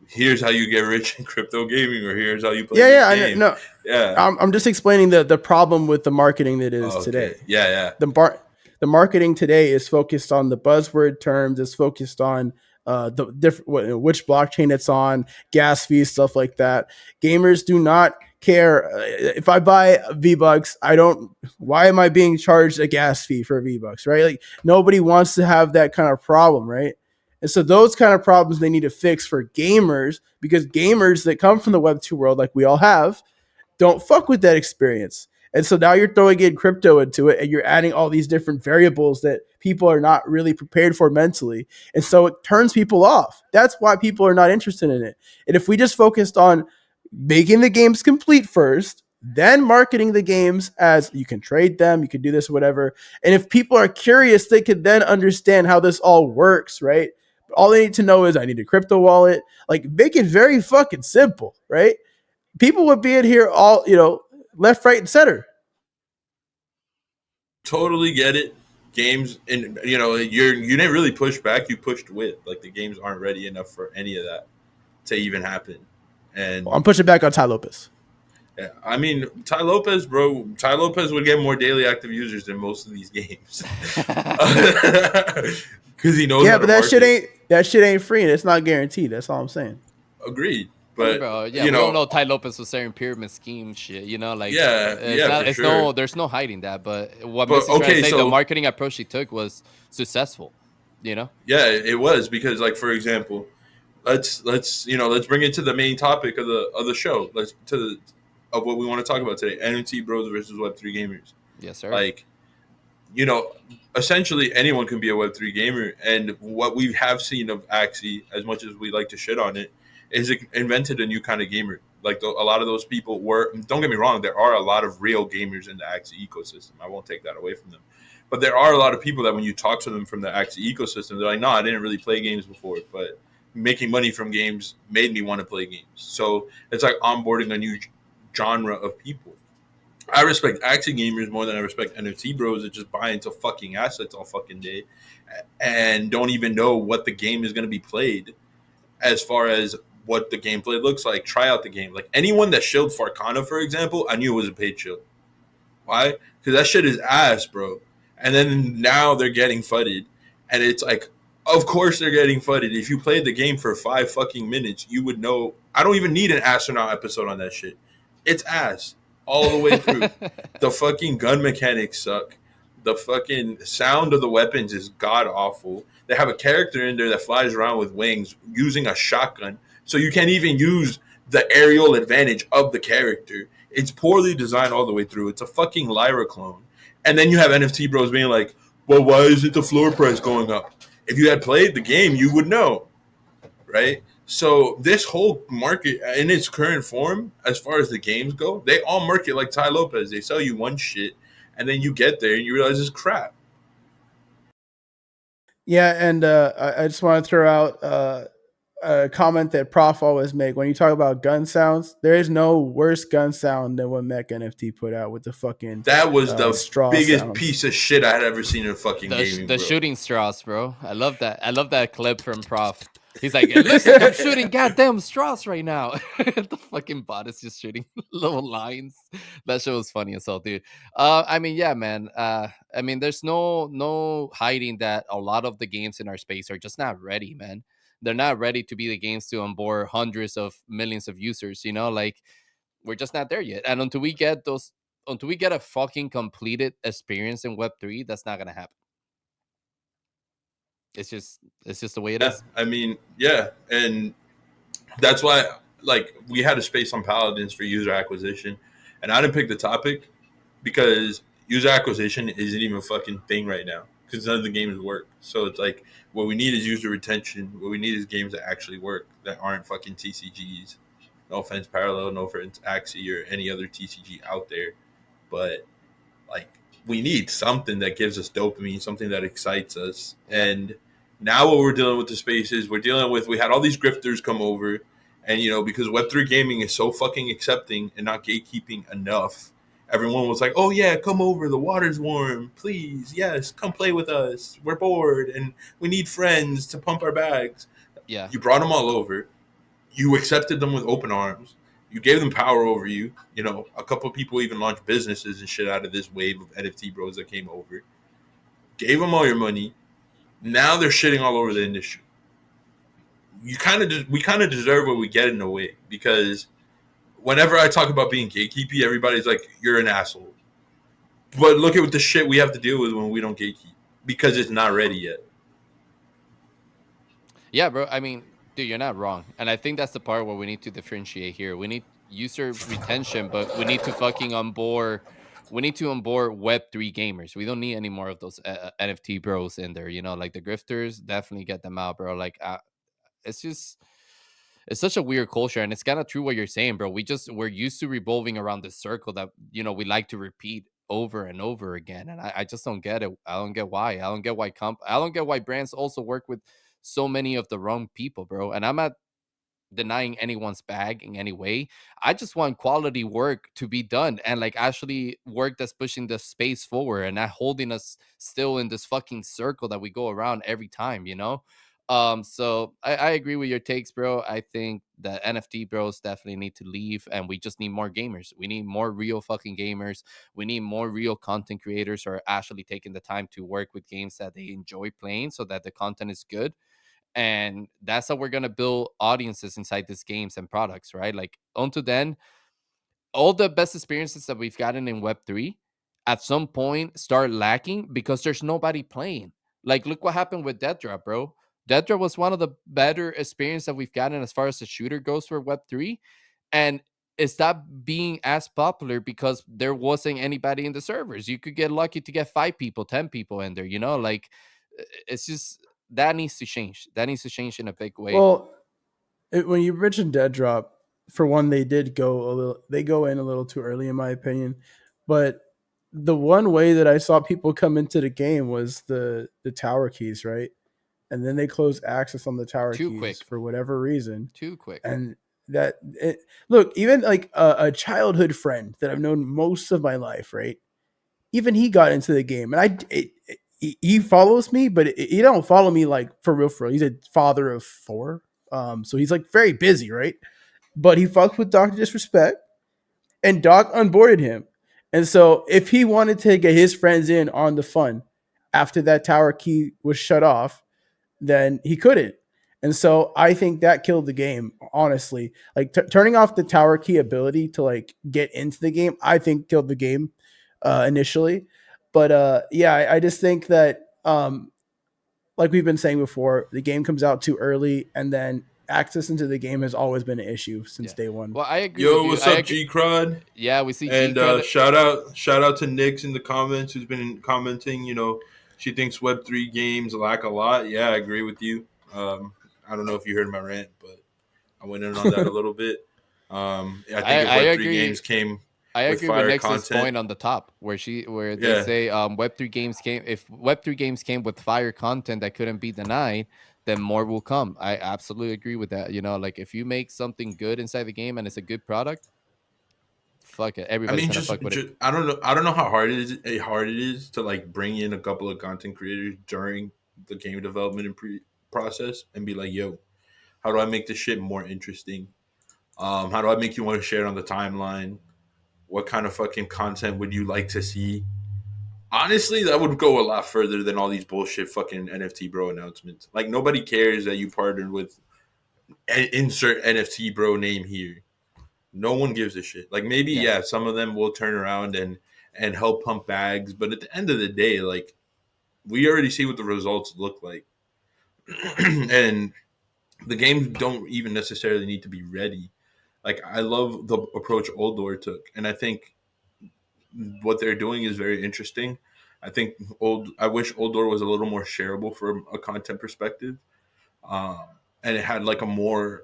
here's how you get rich in crypto gaming, or here's how you play the game. I'm just explaining the problem with the marketing that is today. Yeah. The marketing today is focused on the buzzword terms. It's focused on the different which blockchain it's on, gas fees, stuff like that. Gamers do not care if I buy V-Bucks. Why am I being charged a gas fee for V-Bucks, right? Like, nobody wants to have that kind of problem, right? And so those kind of problems they need to fix for gamers, because gamers that come from the Web2 world, like we all have, don't fuck with that experience. And so now you're throwing in crypto into it and you're adding all these different variables that people are not really prepared for mentally. And so it turns people off. That's why people are not interested in it. And if we just focused on making the games complete first, then marketing the games as you can trade them, you can do this, whatever. And if people are curious, they could then understand how this all works, right? All they need to know is I need a crypto wallet. Like, make it very fucking simple, right? People would be in here all, left, right, and center. Totally get it. Games, and you didn't really push back. You pushed with, like, the games aren't ready enough for any of that to even happen. And I'm pushing back on Ty Lopez. Yeah, I mean, Ty Lopez would get more daily active users than most of these games because he knows. Yeah, but that shit ain't free, and it's not guaranteed. That's all I'm saying. Agreed. But we don't know Ty Lopez was saying pyramid scheme shit. There's no hiding that. But what Missy's trying to say, the marketing approach he took was successful. Yeah, it was, because, like, for example, let's bring it to the main topic of the show. Of what we want to talk about today: NFT bros versus Web3 gamers. Yes, sir. Like, essentially anyone can be a Web3 gamer, and what we have seen of Axie, as much as we like to shit on it, is it invented a new kind of gamer. Like, a lot of those people were. Don't get me wrong, there are a lot of real gamers in the Axie ecosystem. I won't take that away from them, but there are a lot of people that when you talk to them from the Axie ecosystem, they're like, "No, I didn't really play games before, but making money from games made me want to play games. So it's like onboarding a new genre of people. I respect action gamers more than I respect NFT bros that just buy into fucking assets all fucking day and don't even know what the game is going to be played as far as what the gameplay looks like. Try out the game. Like anyone that shilled Farcana, for example, I knew it was a paid shill. Why? Because that shit is ass, bro. And then now they're getting fudded. And it's like, of course they're getting fudded. If you played the game for 5 fucking minutes, you would know. I don't even need an astronaut episode on that shit. It's ass all the way through. The fucking gun mechanics suck. The fucking sound of the weapons is god awful. They have a character in there that flies around with wings using a shotgun. So you can't even use the aerial advantage of the character. It's poorly designed all the way through. It's a fucking Lyra clone. And then you have NFT bros being like, well, why isn't the floor price going up? If you had played the game, you would know, right? So this whole market in its current form, as far as the games go, they all market like Ty Lopez. They sell you one shit, and then you get there and you realize it's crap. Yeah, and I just want to throw out a comment that Prof always make when you talk about gun sounds. There is no worse gun sound than what Mech NFT put out with the fucking That was the straw biggest sounds. piece of shit I had ever seen in fucking gaming, The bro. shooting straws, bro. I love that. I love that clip from Prof. He's like, it looks like I'm shooting goddamn straws right now. The fucking bot is just shooting little lines. That shit was funny as hell, dude. I mean, yeah, man. I mean, there's no hiding that a lot of the games in our space are just not ready, man. They're not ready to be the games to onboard hundreds of millions of users. You know, like we're just not there yet. And until we get a fucking completed experience in Web3, that's not gonna happen. It's just the way it Yeah, is. I mean, yeah, and that's why, like, we had a space on Paladins for user acquisition, and I didn't pick the topic because user acquisition isn't even a fucking thing right now because none of the games work. So it's like what we need is user retention. What we need is games that actually work that aren't fucking TCGs. No offense, Parallel, no offense, Axie, or any other TCG out there, but like we need something that gives us dopamine, something that excites us. And now what we're dealing with the space is we had all these grifters come over, and because Web3 gaming is so fucking accepting and not gatekeeping enough, everyone was like, oh yeah, come over, the water's warm, please, yes, come play with us, we're bored and we need friends to pump our bags. Yeah. You brought them all over, you accepted them with open arms. You gave them power over you. A couple of people even launched businesses and shit out of this wave of NFT bros that came over. Gave them all your money. Now they're shitting all over the industry. We kind of deserve what we get in a way, because whenever I talk about being gatekeepy, everybody's like, you're an asshole. But look at the shit we have to deal with when we don't gatekeep, because it's not ready yet. Yeah, bro. I mean, dude, you're not wrong. And I think that's the part where we need to differentiate here. We need user retention, but we need to fucking onboard. We need to onboard Web3 gamers. We don't need any more of those NFT bros in there. Like the grifters, definitely get them out, bro. Like, it's just it's such a weird culture, and it's kind of true what you're saying, bro. We're used to revolving around this circle that we like to repeat over and over again, and I just don't get it. I don't get why. I don't get why brands also work with so many of the wrong people, bro. And I'm not denying anyone's bag in any way. I just want quality work to be done, and like actually work that's pushing the space forward and not holding us still in this fucking circle that we go around every time. So I agree with your takes, bro. I think that NFT bros definitely need to leave, and we just need more gamers. We need more real fucking gamers. We need more real content creators who are actually taking the time to work with games that they enjoy playing so that the content is good. And that's how we're gonna build audiences inside these games and products, right? Like until then, all the best experiences that we've gotten in Web3 at some point start lacking because there's nobody playing. Like, look what happened with Dead Drop, bro. Dead Drop was one of the better experience that we've gotten as far as the shooter goes for Web3, and it stopped being as popular because there wasn't anybody in the servers. You could get lucky to get 5 people, 10 people in there. Like it's just that needs to change. That needs to change in a big way. Well, when you mentioned Dead Drop, for one, they did go a little. They go in a little too early, in my opinion. But the one way that I saw people come into the game was the tower keys, right? and then they closed access on the tower Too keys quick. for whatever reason. Too quick. And look, even like a childhood friend that I've known most of my life, right? Even he got into the game, and he follows me, but he don't follow me like for real. He's a father of 4, so he's like very busy, right? But he fucked with Doctor Disrespect, and Doc onboarded him. And so if he wanted to get his friends in on the fun after that tower key was shut off, then he couldn't. And so I think that killed the game, honestly. Like turning off the tower key ability to like get into the game, I think killed the game initially. But yeah, I just think that like we've been saying before, the game comes out too early, and then access into the game has always been an issue since day one. Well, I agree Yo, with you. what's up, GCROD? Yeah, we see And GCROD. shout out to Nix in the comments who's been commenting. You know, she thinks Web3 games lack a lot. Yeah, I agree with you. I don't know if you heard my rant, but I went in on that a little bit. I think if Web3 games came I agree with Nix's content point on the top where they say Web3 games came if Web3 games came with fire content that couldn't be denied, then more will come. I absolutely agree with that. You know, like if you make something good inside the game and it's a good product, fuck it. Everybody's gonna fuck with it. I don't know how hard it is to like bring in a couple of content creators during the game development and process and be like, yo, how do I make this shit more interesting? How do I make you want to share it on the timeline? What kind of fucking content would you like to see? Honestly, that would go a lot further than all these bullshit fucking NFT bro announcements. Like nobody cares that you partnered with insert NFT bro name here. No one gives a shit. Like maybe some of them will turn around and help pump bags, but at the end of the day, like we already see what the results look like, and the games don't even necessarily need to be ready. Like I love the approach Oldor took, and I think what they're doing is very interesting. I think I wish Oldor was a little more shareable from a content perspective, and it had like a more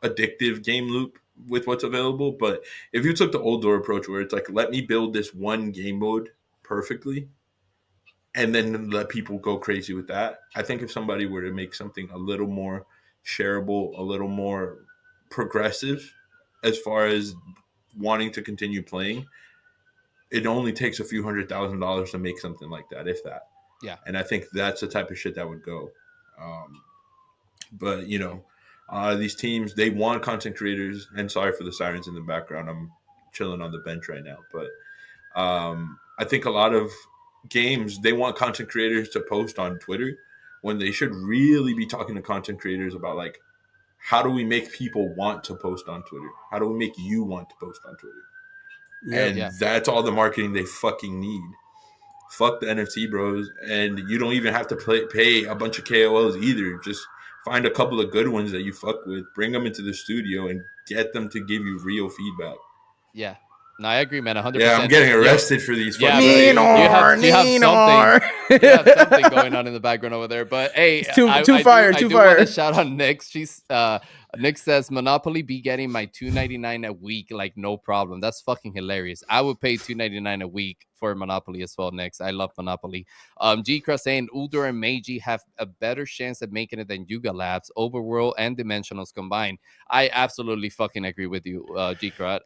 addictive game loop with what's available. But if you took the Oldor approach, where it's like, let me build this one game mode perfectly, and then let people go crazy with that. I think if somebody were to make something a little more shareable, a little more progressive, as far as wanting to continue playing, it only takes a few $100,000 to make something like that, if that. Yeah. And I think that's the type of shit that would go. But, you know, these teams, they want content creators. And sorry for the sirens in the background. I'm chilling on the bench right now. But I think a lot of games, they want content creators to post on Twitter when they should really be talking to content creators about, like, how do we make people want to post on Twitter? How do we make you want to post on Twitter? And that's all the marketing they fucking need. Fuck the NFT bros. And you don't even have to pay a bunch of KOLs either. Just find a couple of good ones that you fuck with, bring them into the studio, and get them to give you real feedback. Yeah. No, I agree, man. 100%. Yeah, I'm getting arrested for these. Yeah, fucking you have something going on in the background over there. But hey, I do want to shout out Nick. Nick says Monopoly be getting my $2.99 a week, like no problem. That's fucking hilarious. I would pay $2.99 a week for Monopoly as well. Next, I love Monopoly. G Cross saying Uldur and Meiji have a better chance at making it than Yuga Labs, Overworld, and Dimensionals combined. I absolutely fucking agree with you, G Cross.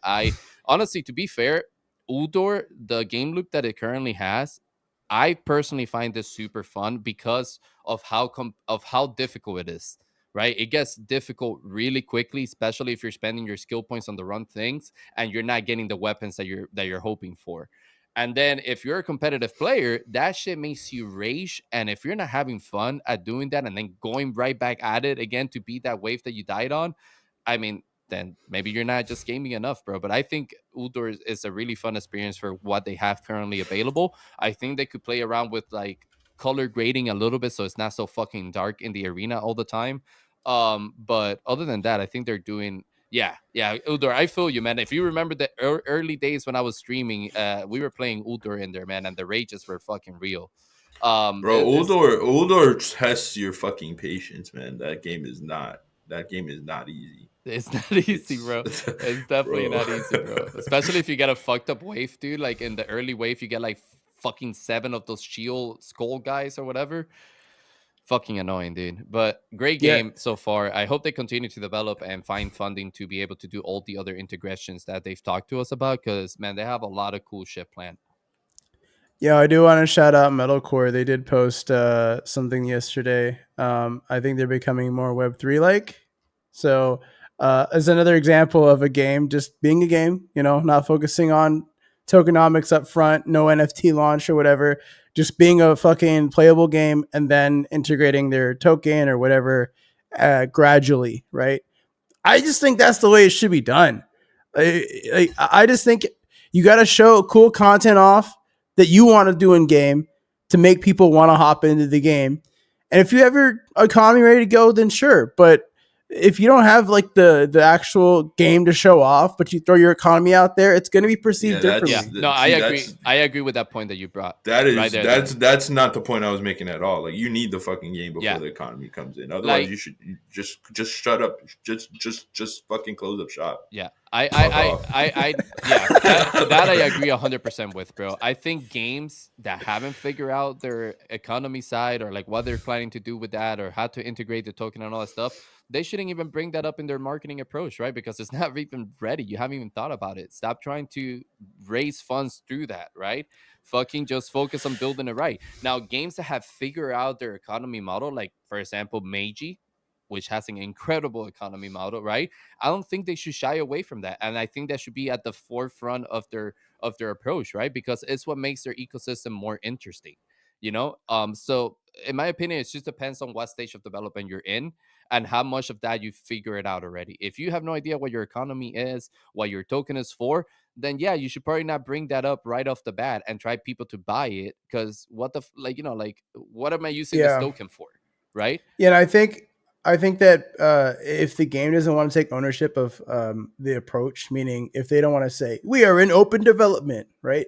Honestly, to be fair, Uldor, the game loop that it currently has, I personally find this super fun because of how difficult it is. Right, it gets difficult really quickly, especially if you're spending your skill points on the wrong things and you're not getting the weapons that you're hoping for. And then if you're a competitive player, that shit makes you rage. And if you're not having fun at doing that and then going right back at it again to beat that wave that you died on, I mean, then maybe you're not just gaming enough, bro. But I think Uldor is a really fun experience for what they have currently available. I think they could play around with like color grading a little bit so it's not so fucking dark in the arena all the time. But other than that, I think they're doing Uldor, I feel you, man. If you remember the early days when I was streaming, we were playing Uldor in there, man, and the rages were fucking real. Bro, Uldor tests your fucking patience, man. That game is not easy. It's not easy, bro. It's definitely not easy, bro. Especially if you get a fucked up wave, dude. Like in the early wave, you get like fucking 7 of those shield skull guys or whatever. Fucking annoying, dude. But great Yeah. game so far. I hope they continue to develop and find funding to be able to do all the other integrations that they've talked to us about. Because man, they have a lot of cool shit planned. Yeah, I do want to shout out Metalcore. They did post something yesterday. I think they're becoming more Web3 like. So, as another example of a game just being a game, not focusing on tokenomics up front, no NFT launch or whatever, just being a fucking playable game and then integrating their token or whatever gradually, right? I just think that's the way it should be done. I just think you got to show cool content off that you want to do in game to make people want to hop into the game. And if you have your economy ready to go, then sure. But if you don't have like the actual game to show off, but you throw your economy out there, it's going to be perceived differently. Yeah, no, I agree. I agree with that point that you brought. That is right there, that's not the point I was making at all. Like, you need the fucking game before the economy comes in. Otherwise, you should just shut up. Just fucking close up shop. Yeah, that I agree 100% with, bro. I think games that haven't figured out their economy side or like what they're planning to do with that or how to integrate the token and all that stuff, they shouldn't even bring that up in their marketing approach, right? Because it's not even ready. You haven't even thought about it. Stop trying to raise funds through that, right? Fucking just focus on building it right. Now, games that have figured out their economy model, like for example, Meiji, which has an incredible economy model, right? I don't think they should shy away from that. And I think that should be at the forefront of their approach, right? Because it's what makes their ecosystem more interesting, So in my opinion, it just depends on what stage of development you're in and how much of that you figure it out already. If you have no idea what your economy is, what your token is for, then yeah, you should probably not bring that up right off the bat and try people to buy it. Because what what am I using this token for, right? Yeah, and I think that if the game doesn't want to take ownership of the approach, meaning if they don't want to say we are in open development, right?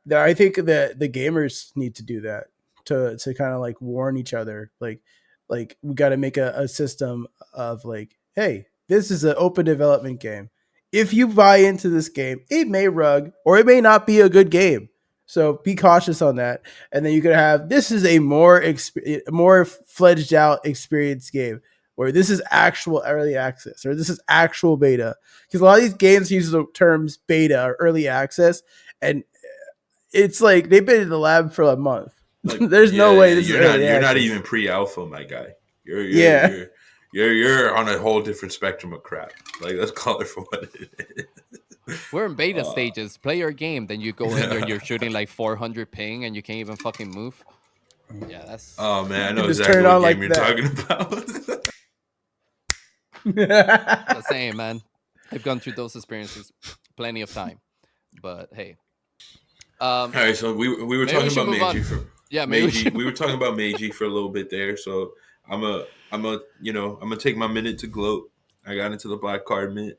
Then I think that the gamers need to do that to kind of like warn each other, like we got to make a system of like, hey, this is an open development game. If you buy into this game, it may rug or it may not be a good game. So be cautious on that. And then you could have, this is a more fledged out experienced game, where this is actual early access or this is actual beta. Because a lot of these games use the terms beta or early access, and it's like they've been in the lab for a month. Like, there's no way this you're not even pre-alpha, my guy. You're on a whole different spectrum of crap. Like, let's call it for what it is. We're in beta stages. Play your game, then you go in there and you're shooting like 400 ping and you can't even fucking move. Yeah, that's. Oh man, I know exactly what game you're talking about. The same, man. I've gone through those experiences plenty of time. But hey. All right, so we were talking about Meiji we were talking about Meiji for a little bit there. So I'm gonna take my minute to gloat. I got into the black card mint.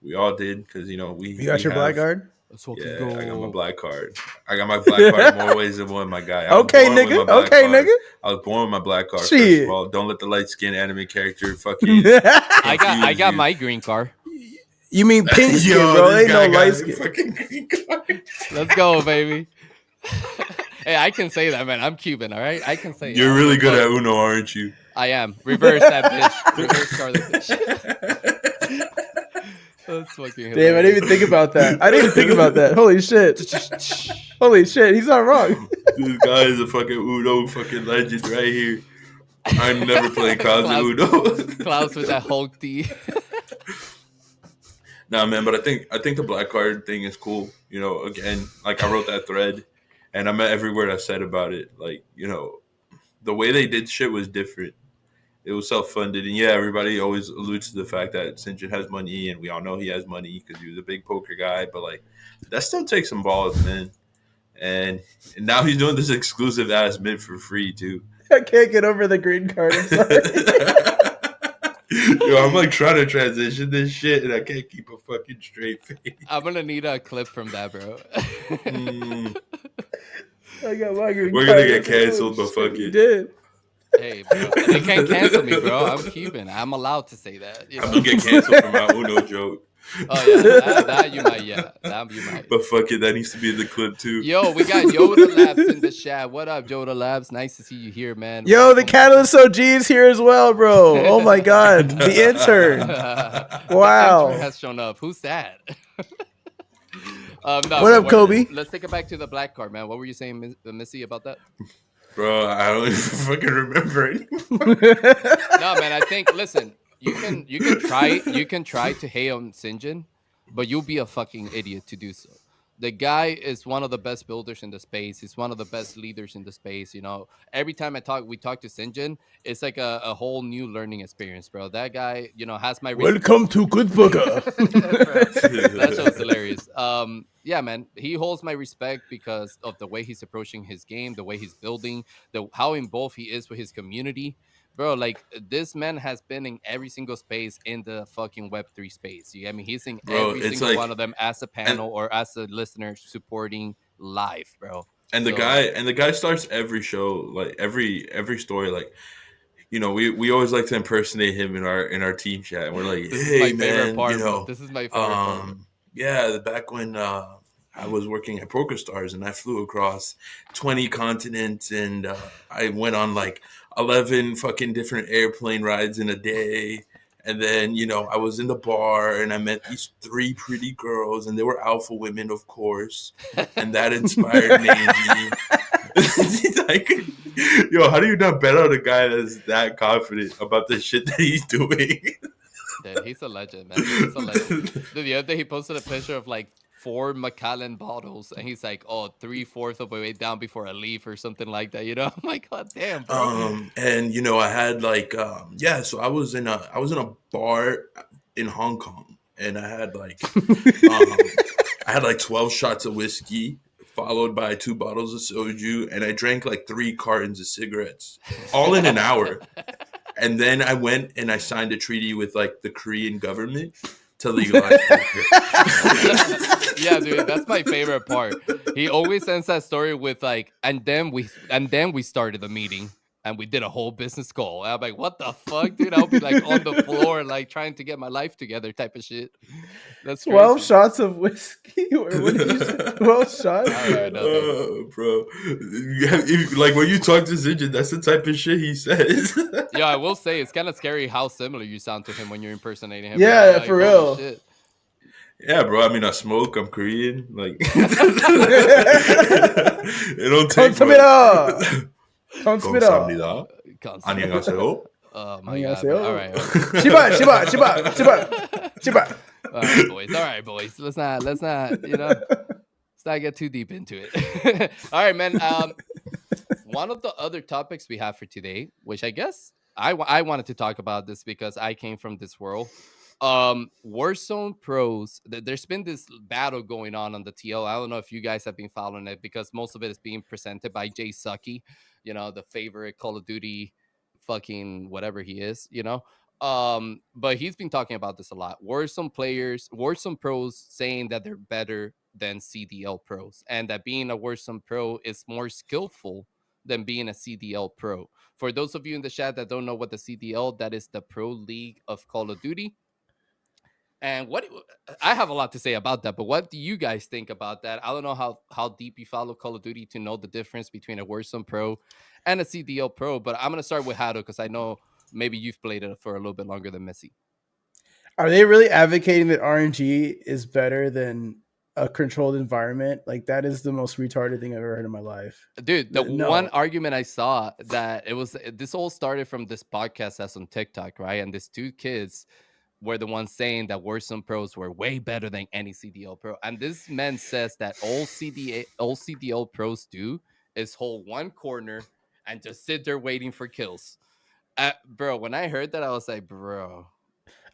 We all did because you got your black card. Yeah, go. I got my black card. I got my black card in more ways than one, my guy. Okay, nigga. I was born with my black card. Shit. First of all, don't let the light skinned anime character fucking. I got my green card. You mean pink skin, bro? Ain't no light skin. Fucking green card. Let's go, baby. Hey, I can say that, man. I'm Cuban, all right? I can say You're really good at Uno, aren't you? I am. Reverse that bitch. Reverse card that bitch. That's fucking hilarious. Damn, I didn't even think about that. Holy shit. He's not wrong. This guy is a fucking Uno fucking legend right here. I never played Klaus Uno. Klaus with that Hulk D. Nah, man, but I think the black card thing is cool. Again, like I wrote that thread, and I meant every word I said about it. Like, the way they did shit was different. It was self-funded, and yeah, everybody always alludes to the fact that Sinjin has money, and we all know he has money because he was a big poker guy. But like, that still takes some balls, man. And now he's doing this exclusive ass mint for free too. I can't get over the green card. I'm sorry. Yo, I'm like trying to transition this shit, and I can't keep a fucking straight face. I'm gonna need a clip from that, bro. I got my green We're gonna get canceled, but fuck it. Did. Hey, bro, they can't cancel me, bro. I'm Cuban. I'm allowed to say that. I'm gonna get canceled for my Uno joke. Oh yeah, that you might. Yeah, that you might. But fuck it, that needs to be in the clip too. Yo, we got Yoda Labs in the chat. What up, Yoda Labs? Nice to see you here, man. Yo, the Welcome. Catalyst OG's here as well, bro. Oh my god, the intern. Wow. The intern has shown up. Who's that? No, What up, Kobe? Let's take it back to the black card, man. What were you saying, Missy, about that? Bro, I don't even fucking remember anymore. No, man. I think listen, you can try to hate on Sinjin, but you'll be a fucking idiot to do so. The guy is one of the best builders in the space. He's one of the best leaders in the space. You know, every time we talk to Sinjin, it's like a whole new learning experience, bro. That guy, you know, has my Welcome to Good Burger. That show's hilarious. Yeah, man, he holds my respect because of the way he's approaching his game, the way he's building, how involved he is with his community. Bro, like this man has been in every single space in the fucking Web3 space. You get me? He's in every single one of them as a panel or as a listener supporting live, bro. And the guy starts every show, like every story, like, you know, we always like to impersonate him in our team chat. And we're like, hey man, you know, this is my favorite part. Yeah, back when I was working at PokerStars and I flew across 20 continents and I went on like 11 fucking different airplane rides in a day. And then, you know, I was in the bar and I met these 3 pretty girls and they were alpha women, of course. And that inspired me. Like, yo, how do you not bet on a guy that's that confident about the shit that he's doing? Dude, he's a legend, man. He's a legend. Dude, the other day he posted a picture of like 4 Macallan bottles, and he's like, "Oh, 3/4 of my way down before I leave," or something like that. You know, I'm like, "God damn, bro." And you know, I had like, so I was in a bar in Hong Kong, and I had like, I had like 12 shots of whiskey, followed by 2 bottles of soju, and I drank like 3 cartons of cigarettes, all in an hour. And then I went and I signed a treaty with like the Korean government to legalize poker. Yeah, dude, that's my favorite part. He always ends that story with like, and then we started the meeting and we did a whole business call. And I'm like, what the fuck, dude? I'll be like on the floor, like trying to get my life together, type of shit. That's crazy. 12 shots of whiskey. What did you say? 12 shots, bro. Like when you talk to Sinjin, that's the type of shit he says. Yeah, I will say it's kind of scary how similar you sound to him when you're impersonating him. Yeah, like, for real. Shit. Yeah, bro. I mean, I smoke. I'm Korean. Like, it don't take much. 감사합니다. 안녕하세요. Oh my god. All right. Shiba. All right, boys. Let's not, you know, let's not get too deep into it. All right, man. One of the other topics we have for today, which I guess I wanted to talk about this because I came from this world. Warzone pros, there's been this battle going on the TL. I don't know if you guys have been following it because most of it is being presented by Jay Sucky, you know, the favorite Call of Duty fucking whatever he is, you know. But he's been talking about this a lot. Warzone pros saying that they're better than CDL pros and that being a Warzone pro is more skillful than being a CDL pro. For those of you in the chat that don't know what the CDL, that is the Pro League of Call of Duty. And I have a lot to say about that, but what do you guys think about that? I don't know how deep you follow Call of Duty to know the difference between a Warzone Pro and a CDL Pro, but I'm going to start with Hado because I know maybe you've played it for a little bit longer than Missy. Are they really advocating that RNG is better than a controlled environment? Like, that is the most retarded thing I've ever heard in my life. Dude, one argument I saw that this all started from this podcast that's on TikTok, right? And these 2 kids were the ones saying that Warzone pros were way better than any CDL pro. And this man says that all CDL pros do is hold one corner and just sit there waiting for kills. Bro, when I heard that, I was like, bro.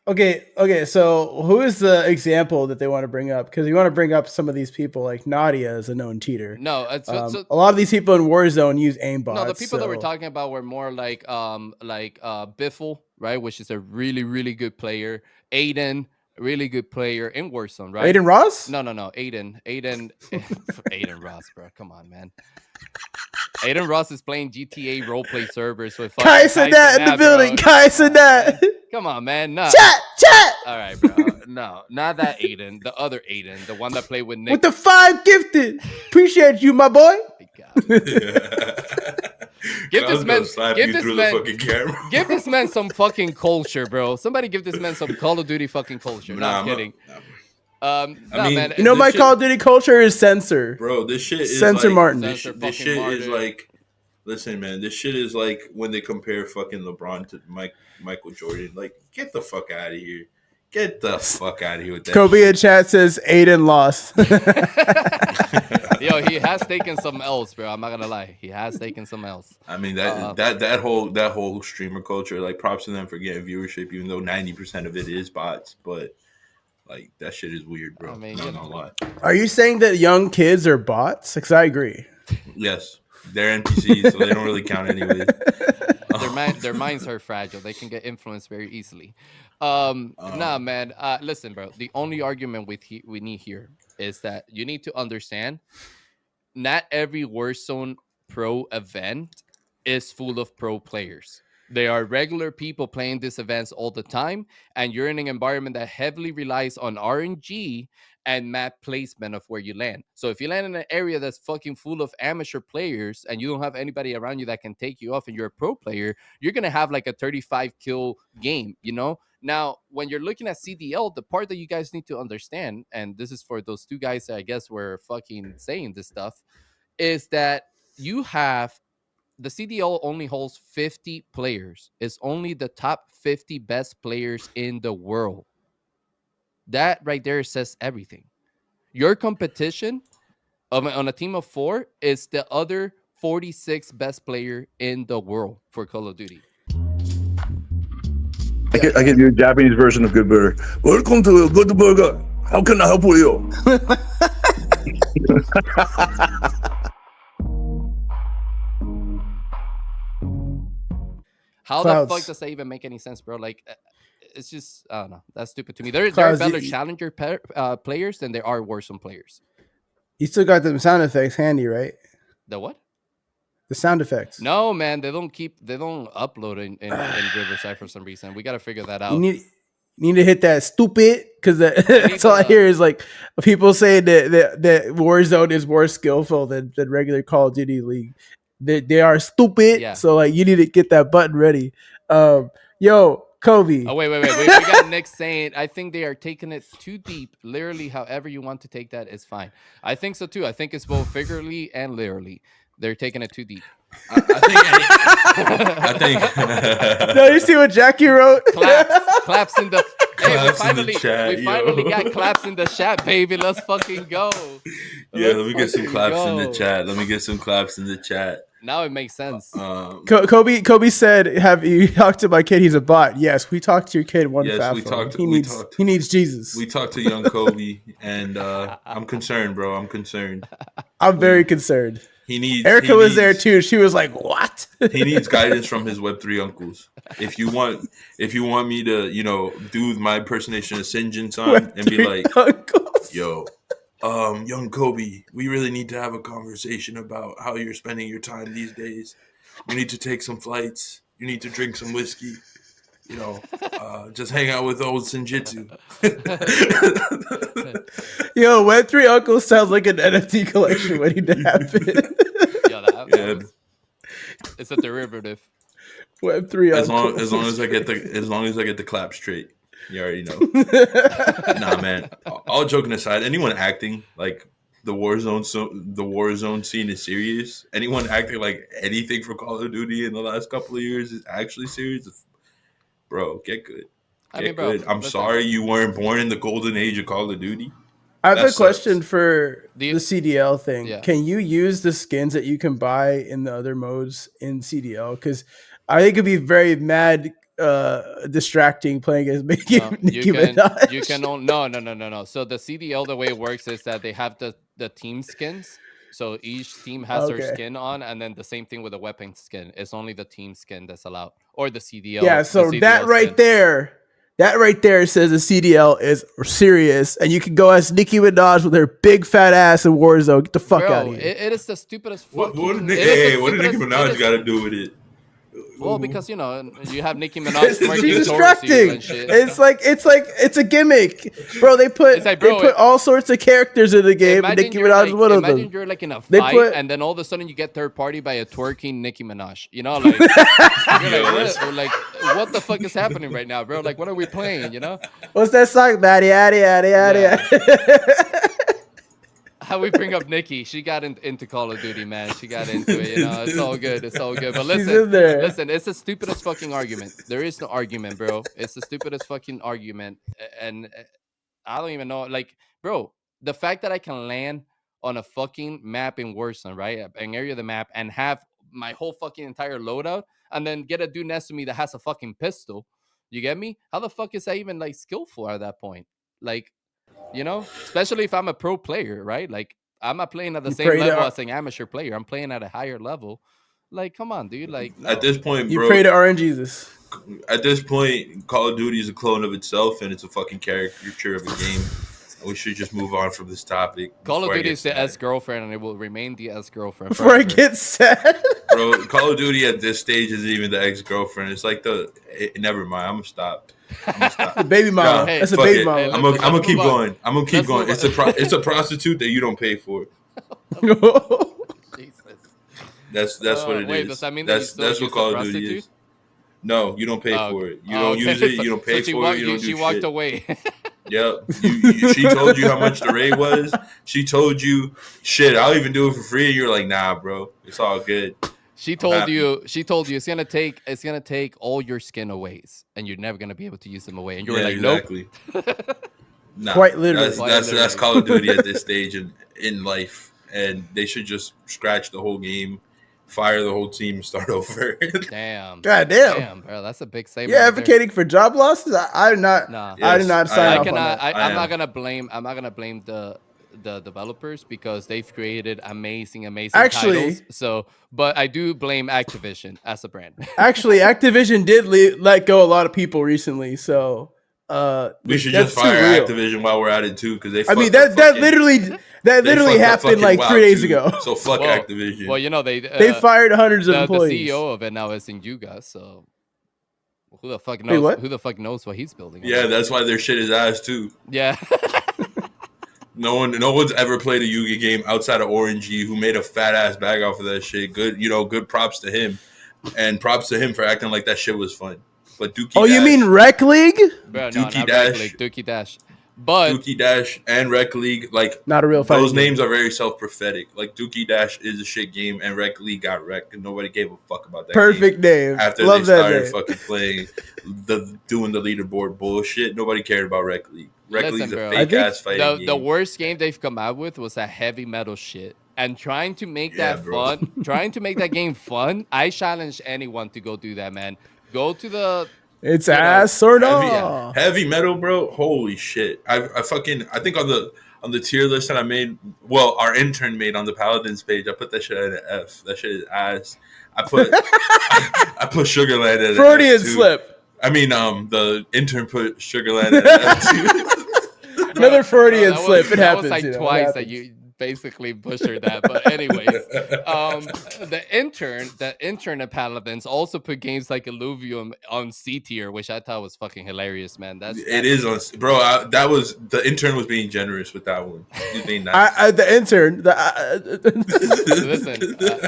Okay. So who is the example that they want to bring up? Because you want to bring up some of these people, like Nadia is a known cheater. No, a lot of these people in Warzone use aimbots. No, the people that we're talking about were more like Biffle, right, which is a really, really good player. Aiden, really good player in Warzone, right? Aiden Ross? No. Aiden Aiden Ross, bro. Come on, man. Aiden Ross is playing GTA roleplay servers with Kai said that in the building. Kai said that. Come on, man. No. Chat. All right, bro. no, not that Aiden. The other Aiden, the one that played with Nick. With the 5 gifted. Appreciate you, my boy. Oh my God. Give Clown's this man, gonna slap give you this through man, the fucking camera. give this man some fucking culture, bro. Somebody give this man some Call of Duty fucking culture. No, I'm kidding. I mean, man. You know, this my shit- Call of Duty culture is censor. Bro, this shit is Censor like Martin. This, Censor this fucking shit is Martin. like. Listen, man, this shit is like when they compare fucking LeBron to Michael Jordan. Like, get the fuck out of here. Get the fuck out of here with that. Kobe shit. in chat says Aiden lost. Yo, he has taken some else, bro. I'm not gonna lie. He has taken some else. I mean that whole streamer culture, like props to them for getting viewership, even though 90% of it is bots. But like that shit is weird, bro. I mean, Not gonna lie. Are you saying that young kids are bots? Because I agree. Yes, they're NPCs, so they don't really count anyway. Their minds are fragile. They can get influenced very easily. Nah, man. Listen, bro. The only argument we need here is that you need to understand not every Warzone Pro event is full of pro players. There are regular people playing these events all the time, and you're in an environment that heavily relies on RNG and map placement of where you land. So if you land in an area that's fucking full of amateur players and you don't have anybody around you that can take you off and you're a pro player, you're going to have like a 35 kill game, you know? Now, when you're looking at CDL, the part that you guys need to understand, and this is for those two guys that I guess were fucking saying this stuff, is that you have the CDL only holds 50 players. It's only the top 50 best players in the world. That right there says everything. Your competition on a team of 4 is the other 46 best player in the world for Call of Duty. I get your Japanese version of Good Burger. Welcome to Good Burger. How can I help you? How Clouds. the fuck does that even make any sense, bro? Like, it's just, I don't know. That's stupid to me. There are Clouds, better you- challenger players than there are Warzone players. You still got them sound effects handy, right? The what? The sound effects. No, man, they don't upload in Riverside for some reason. We got to figure that out. You need to hit that stupid because that's all I hear is like people saying that Warzone is more skillful than regular Call of Duty League. They are stupid. Yeah. So like you need to get that button ready. Yo, Kobe. Oh, wait. We got Nick saying, I think they are taking it too deep. Literally, however you want to take that is fine. I think so, too. I think it's both figuratively and literally. They're taking it too deep. I think. No, you see what Jackie wrote? Claps in the. Hey, Claps in the chat, we finally yo. got claps in the chat, baby. Let's fucking go. Yeah, let me get some fucking claps in the go. chat. Let me get some claps in the chat. Now it makes sense. Kobe said, "Have you talked to my kid? He's a bot." Yes, we talked to your kid one Yes, fat we phone. talked- He we needs talked. he needs Jesus. We talked to young Kobe, and I'm concerned, bro. I'm concerned. I'm very concerned. Erica he was there needs- too. She was like, "What?" He needs guidance from his Web3 uncles. If you want me to, do my impersonation of Sinjin son and be like, Uncles. yo, young Kobe, we really need to have a conversation about how you're spending your time these days. You need to take some flights. You need to drink some whiskey. Just hang out with old Sinjitsu. Yo, Web3 Uncle sounds like an NFT collection waiting to happen. Yeah, it's a derivative. Web3 As long Uncle. as I get the clap straight, you already know. Nah, man. All joking aside, anyone acting like the Warzone scene is serious. Anyone acting like anything for Call of Duty in the last couple of years is actually serious. Bro, get good. Get good. I'm sorry you weren't born in the golden age of Call of Duty. I have That a question sucks. for the CDL thing. Yeah. Can you use the skins that you can buy in the other modes in CDL? Because I think it'd be very mad distracting playing as Nicki Minaj. You can no. So the CDL, the way it works is that they have the team skins. So each team has their Okay. skin on, and then the same thing with the weapon skin. It's only the team skin that's allowed, or the CDL. Yeah, the so CDL that right skin. there says the CDL is serious, and you can go as Nicki Minaj with her big fat ass in Warzone. Get the fuck Bro, out of here. it is the stupidest. What fucking- did it is the Nicki stupidest- Minaj it is- got to do with it? Well, because you have Nicki Minaj She's twerking towards you distracting. and shit. It's a gimmick, bro. They put all sorts of characters in the game, and Nicki Minaj is one of them. Imagine you're like in a fight, and then all of a sudden you get third party by a twerking Nicki Minaj. You know, like you're like, what the fuck is happening right now, bro? Like, what are we playing? You know? What's that song? Batty, addy, addy, addy. How we bring up Nikki? She got into Call of Duty, man. She got into it. You know, it's all good. It's all good. But listen, it's the stupidest fucking argument. There is no argument, bro. It's the stupidest fucking argument, and I don't even know. Like, bro, the fact that I can land on a fucking map in Warzone, right, an area of the map, and have my whole fucking entire loadout, and then get a dude next to me that has a fucking pistol. You get me? How the fuck is that even like skillful at that point? Like. You know, especially if I'm a pro player, right? Like, I'm not playing at the same level as an amateur player. I'm playing at a higher level. Like, come on, dude. Like, no. At this point, bro, you pray to RNGesus. At this point, Call of Duty is a clone of itself, and it's a fucking caricature of a game. We should just move on from this topic. Call of Duty is the ex-girlfriend, and it will remain the ex-girlfriend before I get sad. Bro, Call of Duty at this stage isn't even the ex-girlfriend. It's like never mind. I'm gonna stop. Baby mama. Hey, that's a baby mama. I'm gonna keep going. I'm gonna keep going. It's a prostitute that you don't pay for. Jesus. That's what it is. Does that mean that's what Call of Duty is? No, you don't pay for it. You don't use it. You don't pay for it. You don't do She walked away. Yep. She told you how much the raid was. She told you, shit, I'll even do it for free. And you're like, nah, bro, it's all good. She told you it's gonna take all your skin away, and you're never gonna be able to use them away. And you were like, exactly. Nope. Nah, quite literally. That's Call of Duty at this stage in life, and they should just scratch the whole game, fire the whole team, and start over. Damn. Damn, bro, that's a big statement. You're advocating for job losses? I do not. Nah. I do not sign off on that. I'm not gonna blame the developers because they've created amazing titles. So, but I do blame Activision as a brand. Actually, Activision did let go a lot of people recently. So we should just fire Activision while we're at it too, because they. I mean that literally happened like 3 days ago. So fuck Activision. Well, you know they fired hundreds of employees. The CEO of it now is Sinjin, so who the fuck knows? Wait, who the fuck knows what he's building? Yeah, that's why their shit is ass too. Yeah. No one's ever played a Yugi game outside of Orangey who made a fat ass bag off of that shit. Good props to him, and props to him for acting like that shit was fun. But Dookie Dash, you mean Rec League? Bro, no, Dookie Dash, Dookie Dash, but Dookie Dash and Rec League, like not a real. Those names are very self-prophetic. Like Dookie Dash is a shit game, and Rec League got wrecked, and nobody gave a fuck about that. Perfect game. name. After Love they that started name. fucking playing doing the leaderboard bullshit, nobody cared about Rec League. Rec League's a fake ass fighting game. The worst game they've come out with was that heavy metal shit. And trying to make that fun, trying to make that game fun, I challenge anyone to go do that, man. Go to the It's ass or no. Heavy metal, bro. Holy shit. I think on the tier list that I made, well, our intern made on the Paladins page, I put that shit at an F. That shit is ass. I put Sugarland at an Freudian F too. slip. I mean, the intern put Sugarland at an F too. Another Freudian slip. It happens. That was like twice that you basically butchered that. But anyways, the intern at Paladins also put games like Illuvium on C tier, which I thought was fucking hilarious, man. It is on, bro. That was the intern was being generous with that one. He's being nice. The intern.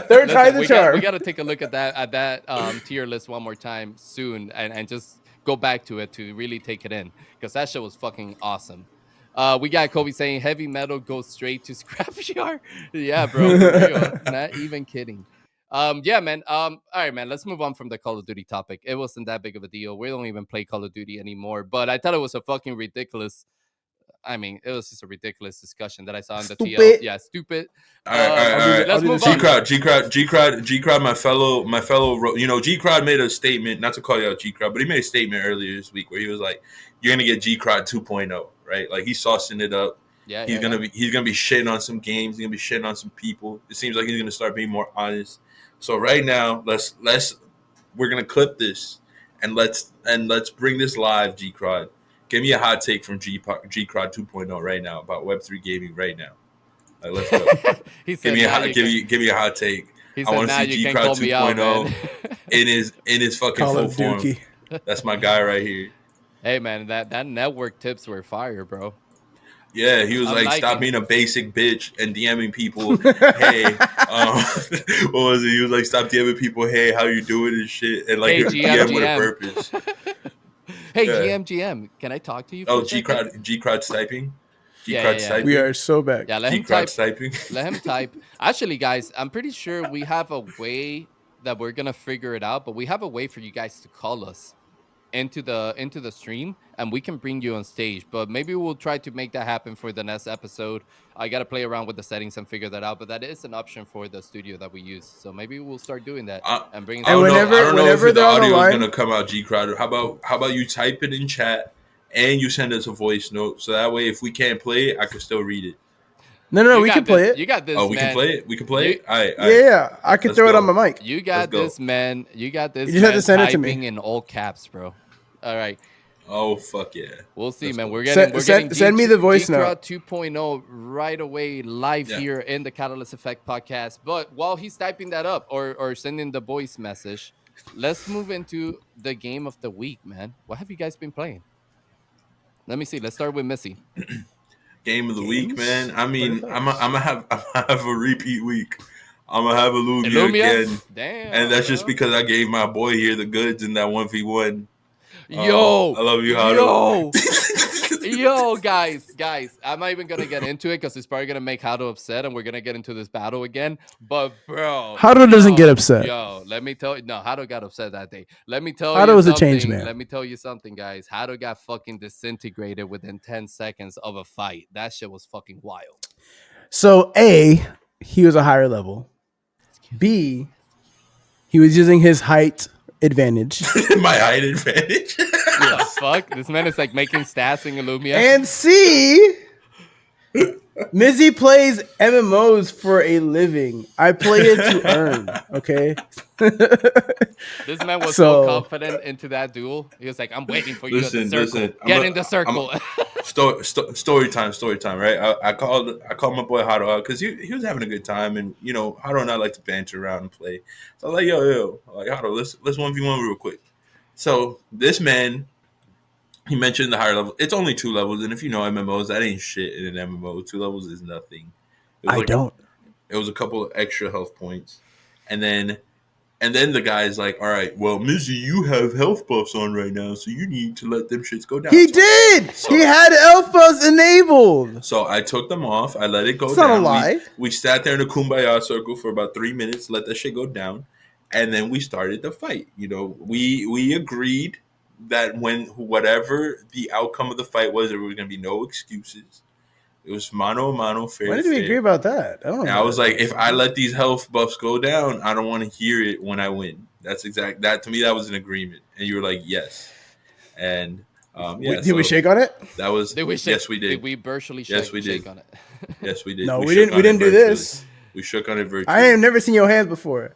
Third time's the charm. We got to take a look at that tier list one more time soon, and just go back to it to really take it in, because that shit was fucking awesome. We got Kobe saying heavy metal goes straight to scrapyard. Yeah, bro. Not even kidding. Yeah, man. All right, man. Let's move on from the Call of Duty topic. It wasn't that big of a deal. We don't even play Call of Duty anymore. But I thought it was a fucking ridiculous. I mean, it was just a ridiculous discussion that I saw in the TL. Yeah, stupid. All right. Let's move on. GCROD, my fellow. GCROD made a statement. Not to call you out, GCROD, but he made a statement earlier this week where he was like, "You're gonna get GCROD 2.0." Right, like he's saucing it up. Yeah, he's gonna be shitting on some games. He's gonna be shitting on some people. It seems like he's gonna start being more honest. So right now, we're gonna clip this and let's bring this live. GCROD, give me a hot take from GCROD 2.0 right now about Web3 gaming right now. Like, let's go. He said, give me a hot take. He I said, want to "Nah, see you can't GCROD call me out, 2.0 man." in his fucking Call full of form. Dookie. That's my guy right here. Hey, man, that network tips were fire, bro. Yeah, he was I'm like, "Stop liking being it. a basic bitch and DMing people. Hey, what was it? He was like, stop DMing people. Hey, how you doing and shit, and like Hey, DM with a GM. purpose. Hey, Yeah. GM, can I talk to you for Oh, a second? GCROD typing. Yeah. GCROD We typing. are so back. Yeah, let him GCROD type. typing. Let him type. Actually, guys, I'm pretty sure we have a way that we're gonna figure it out, but we have a way for you guys to call us into the stream, and we can bring you on stage. But maybe we'll try to make that happen for the next episode. I gotta play around with the settings and figure that out, but that is an option for the studio that we use. So maybe we'll start doing that and bringing. I don't know. I don't know if whenever the they're on the audio is line- gonna come out GCROD. How about you type it in chat and you send us a voice note so that way if we can't play it, I can still read it. No, You we got can play this. it. You got this, Oh, we man. can play it. We can play You- it. All right. Yeah, I can Let's throw it go. on my mic. You got go. this, man. You got this. You just have man, to send it to me. typing in all caps, bro. All right. Oh fuck yeah. We'll see, Let's man. go. We're getting Send me the voice GCROD note. 2.0 right away live Yeah. here in the Catalyst Effect podcast. But while he's typing that up or sending the voice message, let's move into the game of the week, man. What have you guys been playing? Let me see. Let's start with Missy. Game of the week, Games? man. I mean, What are I'm those? gonna have a repeat week. I'm gonna have Illumia Illumia? again, Damn. and that's just bro. because I gave my boy here the goods in that 1v1. Yo, I love you, Hado. yo, guys, I'm not even gonna get into it because it's probably gonna make Hado upset, and we're gonna get into this battle again. But bro, Hado doesn't get upset. Yo, let me tell you, no, Hado got upset that day. Let me tell Hado you was a something. change man. Let me tell you something, guys. Hado got fucking disintegrated within 10 seconds of a fight. That shit was fucking wild. So A, he was a higher level. B, he was using his height advantage. My height advantage. What the fuck? This man is like making stats in Illumia. And C, Mizzy plays MMOs for a living. I play it to earn. Okay. This man was so So- confident into that duel. He was like, "I'm waiting for you at the Listen, circle. I'm Get a- in the circle." Story time, right? I called my boy Hado out because he was having a good time, and you know Hado and I like to banter around and play. So I was like, yo, like Hado, let's 1v1 real quick. So this man, he mentioned the higher level. It's only 2 levels, and if you know MMOs, that ain't shit in an MMO. 2 levels is nothing. It was I don't. It was a couple of extra health points, and then the guy's like, all right, well, Mizzy, you have health buffs on right now, so you need to let them shits go down. He So- did. so- He had elf buffs enabled. So I took them off. I let it go It's down. not a lie. We sat there in a kumbaya circle for about 3 minutes, let that shit go down, and then we started the fight. You know, we agreed that when whatever the outcome of the fight was, there was going to be no excuses. It was mano a mano, fair. When did we fair. agree about that? I don't And know. I was like, if I let these health buffs go down, I don't want to hear it when I win. That's exact. That to me, that was an agreement. And you were like, yes. And Did we shake on it? That was Did we shake? yes, we did. Did we virtually shake, Yes, we did. shake on it? Yes, we did. No, we shook didn't. on We it didn't do virtually. this. We shook on it virtually. I have never seen your hands before.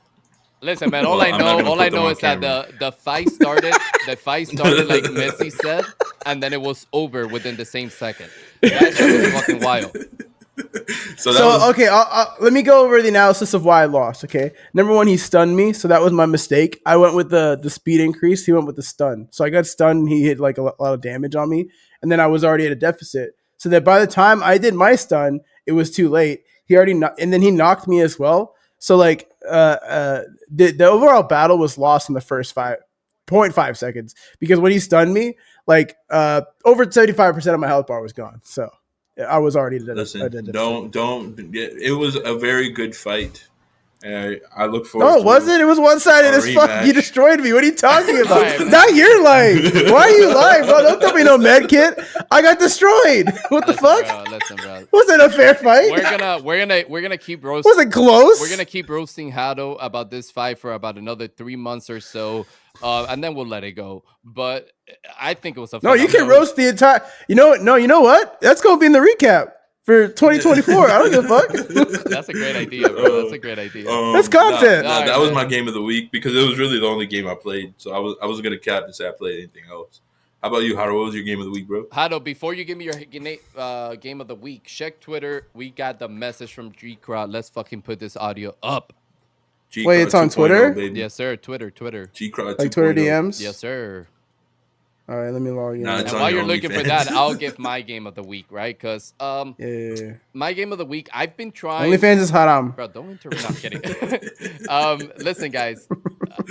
Listen, man. All Well, I I'm not know, gonna all I put them know on is that camera. the fight started. The fight started like Messi said, and then it was over within the same second. That shit was fucking wild. So that So was okay, let me go over the analysis of why I lost. Okay, number one, he stunned me, so that was my mistake. I went with the speed increase. He went with the stun, so I got stunned. He hit like a lot of damage on me, and then I was already at a deficit. So that by the time I did my stun, it was too late. He already and then he knocked me as well. So like the overall battle was lost in the first 5.5 seconds because when he stunned me, like over 75% of my health bar was gone. So I was already at a listen. deficit. Don't. It was a very good fight. I look forward. No, it wasn't. It was one-sided a as fuck. You rematch. destroyed me. What are you talking about? Alright, man. Now you're lying. Why are you lying, bro? Don't tell me no med kit. I got destroyed. What the fuck? Listen, bro. Was it a fair fight? We're gonna keep roasting. Was it close? We're gonna keep roasting Hado about this fight for about another 3 months or so, and then we'll let it go. But I think it was a No, you can phenomenal- roast the entire. You know what? That's gonna be in the recap for 2024. I don't give a fuck. That's a great idea, bro. That's a great idea. That's content. That Alright, was man. my game of the week because it was really the only game I played. So I wasn't gonna cap and say I played anything else. How about you, Haro? What was your game of the week, bro? Hado, before you give me your game of the week, check Twitter. We got the message from GCROD. Let's fucking put this audio up. Wait, it's on 2.0, Twitter? baby. Yes, sir. Twitter. GCROD 2.0. Like Twitter DMs? Yes, sir. All right, let me log in. Nah, it's And on while your you're looking for OnlyFans. that, I'll give my game of the week, right? Because Yeah. my game of the week, I've been trying. OnlyFans is haram. Bro, don't interrupt. No, I'm kidding. Listen, guys,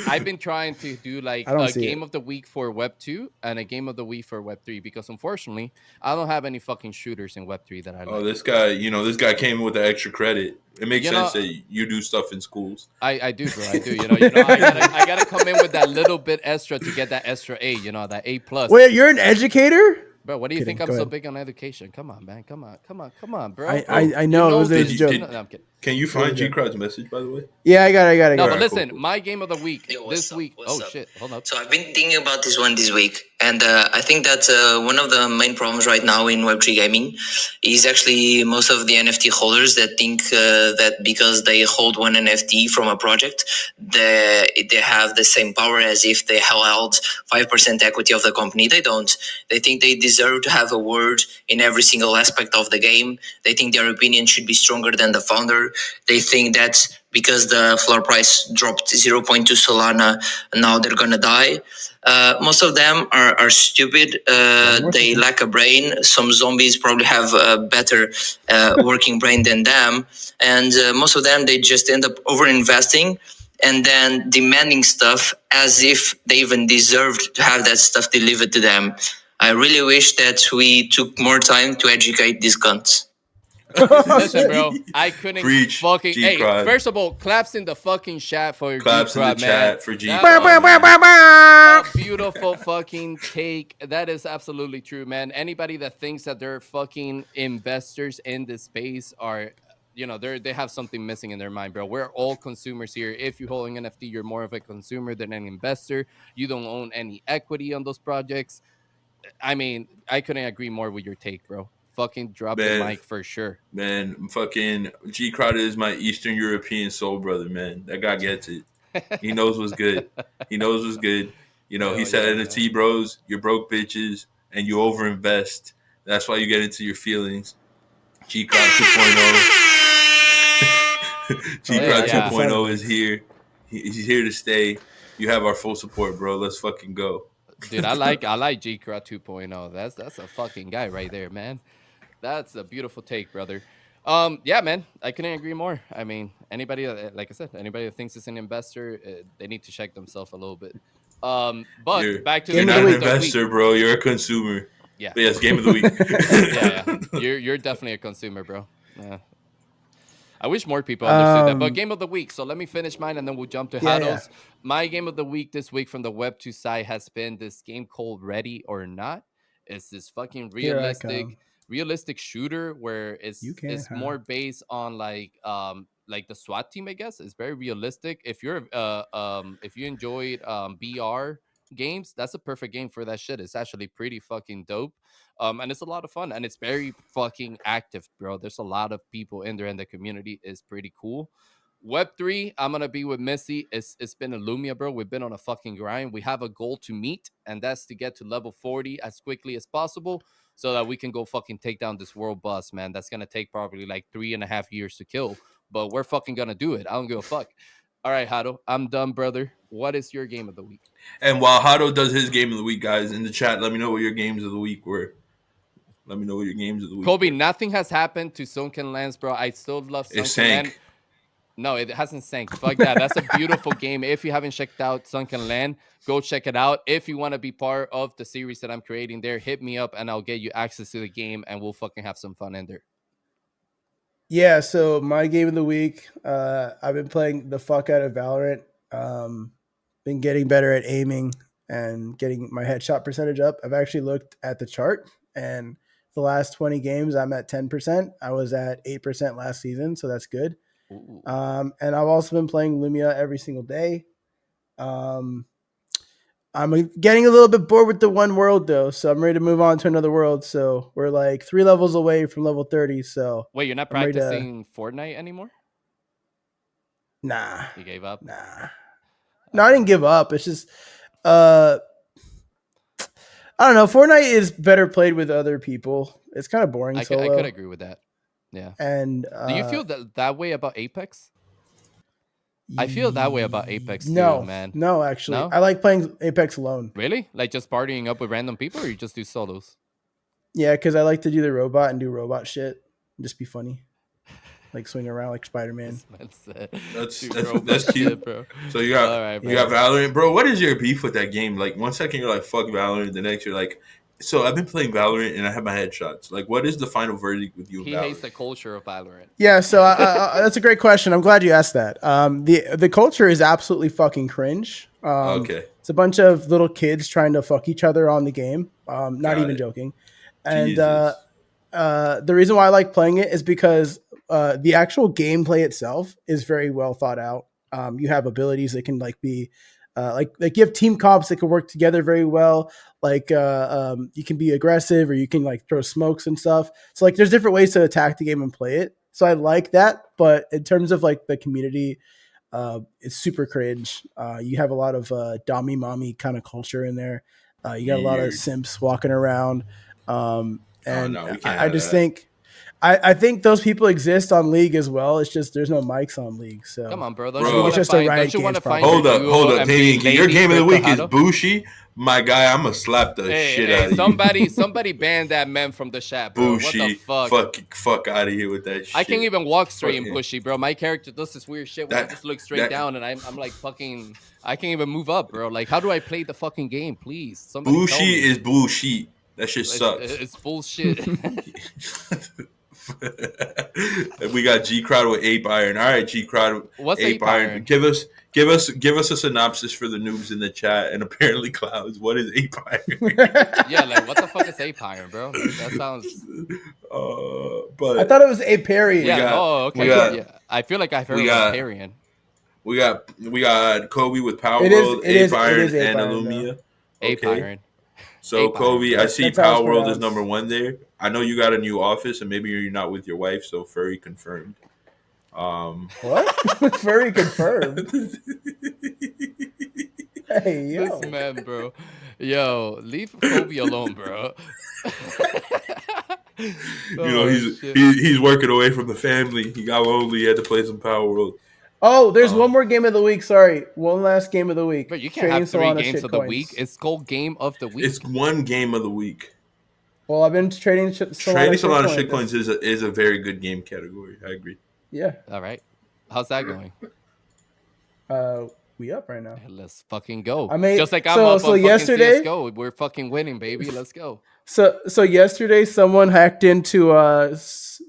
I've been trying to do like I don't a see game it. of the week for Web 2 and a game of the week for Web 3 because unfortunately, I don't have any fucking shooters in Web 3 that I like. Oh, this guy came with the extra credit. It makes You sense know- that you do stuff in schools. I do, bro. I do. I gotta come in with that little bit extra to get that extra A. That A plus. Wait, you're an educator? Bro, what do you Kidding. think I'm Go so ahead. big on education? Come on, man. Come on, bro. I know it was a joke. No, I'm kidding. Can you find GCROD's message, by the way? Yeah, I got it. No, Alright, but listen, cool. my game of the week Yo, what's this up? week. What's Oh up? shit, hold up. So I've been thinking about this one this week, and I think that one of the main problems right now in Web3 gaming is actually most of the NFT holders that think that because they hold one NFT from a project, they have the same power as if they held 5% equity of the company. They don't. They think they deserve to have a word in every single aspect of the game. They think their opinion should be stronger than the founder. They think that because the floor price dropped 0.2 Solana, now they're gonna die. Most of them are stupid. They lack a brain. Some zombies probably have a better working brain than them. And most of them, they just end up over-investing and then demanding stuff as if they even deserved to have that stuff delivered to them. I really wish that we took more time to educate these cunts. Listen, bro, I couldn't Preach, fucking. Hey, GCROD. first of all, claps in the fucking chat for your Claps in the GCROD, man. chat for That GCROD. was a beautiful fucking take. That is absolutely true, man. Anybody that thinks that they're fucking investors in this space are, they have something missing in their mind, bro. We're all consumers here. If you're holding NFT, you're more of a consumer than an investor. You don't own any equity on those projects. I mean, I couldn't agree more with your take, bro. Fucking drop the Man. mic for sure. Man, fucking GCROD is my Eastern European soul brother, man. That guy gets it. He knows what's good. He knows what's good. He Hell said yeah, NFT bros, you're broke bitches, and you overinvest. That's why you get into your feelings. GCROD 2.0. GCROD yeah. 2.0 is here. He's here to stay. You have our full support, bro. Let's fucking go. Dude, I like GCROD 2.0. That's a fucking guy right there, man. That's a beautiful take, brother. Yeah, man, I couldn't agree more. I mean, anybody, like I said, anybody that thinks it's an investor, they need to check themselves a little bit. But back to you're the not game an of the investor, week. bro. You're a consumer. Yeah. But yes, game of the week. Yeah. You're definitely a consumer, bro. I wish more people understood that. But game of the week. So let me finish mine and then we'll jump to Haddles. My game of the week this week from the Web2 side has been this game called Ready or Not. It's this fucking realistic shooter where it's more based on like the SWAT team, I guess. It's very realistic. If you enjoyed BR games, that's a perfect game for that shit. It's actually pretty fucking dope. And it's a lot of fun and it's very fucking active, bro. There's a lot of people in there and the community is pretty cool. Web3, I'm gonna be with Missy. It's been Illumia, bro. We've been on a fucking grind. We have a goal to meet, and that's to get to level 40 as quickly as possible so that we can go fucking take down this world boss, man. That's gonna take probably like 3.5 years to kill, but we're fucking gonna do it. I don't give a fuck. All right, Hado, I'm done, brother. What is your game of the week? And while Hado does his game of the week, guys, in the chat, let me know what your games of the week were. Let me know what your games of the week Kobe, were. nothing has happened to Sunken Lands, bro. I still love Sunken Land. No, it hasn't sank. Fuck that. That's a beautiful game. If you haven't checked out Sunken Land, go check it out. If you want to be part of the series that I'm creating there, hit me up and I'll get you access to the game and we'll fucking have some fun in there. Yeah, so my game of the week, I've been playing the fuck out of Valorant. Been getting better at aiming and getting my headshot percentage up. I've actually looked at the chart and the last 20 games, I'm at 10%. I was at 8% last season, so that's good. And I've also been playing Lumia every single day. I'm getting a little bit bored with the one world though, so I'm ready to move on to another world. So we're like 3 levels away from level 30. So wait, you're not practicing Fortnite anymore? Nah. You gave up? Nah. No, I didn't give up. It's just I don't know. Fortnite is better played with other people. It's kind of boring. I solo. could agree with that. Yeah. And do you feel that way about Apex? I feel that way about Apex too, No, man. no, actually, No? I like playing Apex alone. Really? Like just partying up with random people, or you just do solos? Yeah, because I like to do the robot and do robot shit, and just be funny, like swing around like Spider-Man. This man said, That's "Do that's, robot that's cute. shit, bro." So you got All right, you got bro. Valorant, bro. What is your beef with that game? Like 1 second you're like fuck Valorant, the next you're like, so I've been playing Valorant and I have my headshots. Like, what is the final verdict with you? He hates the culture of Valorant. Yeah, so that's a great question. I'm glad you asked that. The culture is absolutely fucking cringe. Okay, It's a bunch of little kids trying to fuck each other on the game. Not Got even it. joking. And Jesus. the reason why I like playing it is because the actual gameplay itself is very well thought out. You have abilities that can like be like you have team comps that can work together very well. Like you can be aggressive or you can like throw smokes and stuff. So like there's different ways to attack the game and play it. So I like that. But in terms of like the community, it's super cringe. You have a lot of dommy mommy kind of culture in there. You got a lot of Weird. simps walking around. Oh And no, we can't I have just that. think I think those people exist on League as well. It's just there's no mics on League. So Come on, bro. Bro. Don't you It's want to just a find? Riot Don't you want to Games find? problem. your Hold duo up, and be Damien. Your Lady game of the week is Bertajado? Bushi. My guy, I'm gonna slap the shit out of you. Somebody ban that man from the chat, bro. Bushi. What the fuck? Fuck out of here with that shit. I can't even walk straight in Fucking- Bushy, bro. My character does this weird shit where I That- just look straight that- down and I'm like fucking. I can't even move up, bro. Like, how do I play the fucking game, please? Somebody tell Bushi me. is bullshit. That shit It's- sucks. It's bullshit. We got GCROD with Ape Iron. All right, GCROD. What's Ape Iron? Give us a synopsis for the noobs in the chat. And apparently, Clouds. What is Ape Iron? Yeah, like what the fuck is Ape Iron, bro? Like, that sounds. But I thought it was Aparian. Yeah. got- Oh, okay. we got- Yeah. I feel like I've heard we of got- Aparian. we got Kobe with It Palworld, is Ape Iron, Ape and Iron, Illumia. Ape Okay. Iron. So Ape Kobe, Iron. I see That's how it's Palworld is pronounced. number 1 there. I know you got a new office, and maybe you're not with your wife, so furry confirmed. What? Furry confirmed. Hey yo. This man, bro. Yo, leave Kobe alone, bro. You know, shit. he's working away from the family. He got lonely. He had to play some Palworld. Oh, there's one more game of the week. Sorry, one last game of the week. But you can't have 3 games of the week. It's called game of the week. It's one game of the week. Well, I've been trading Trading a lot of shit coins. coins is a very good game category. I agree. Yeah. All right. How's that going? We up right now. Let's fucking go. I mean, just like I'm so- up so on yesterday- fucking CSGO. We're fucking winning, baby. Let's go. So yesterday, someone hacked into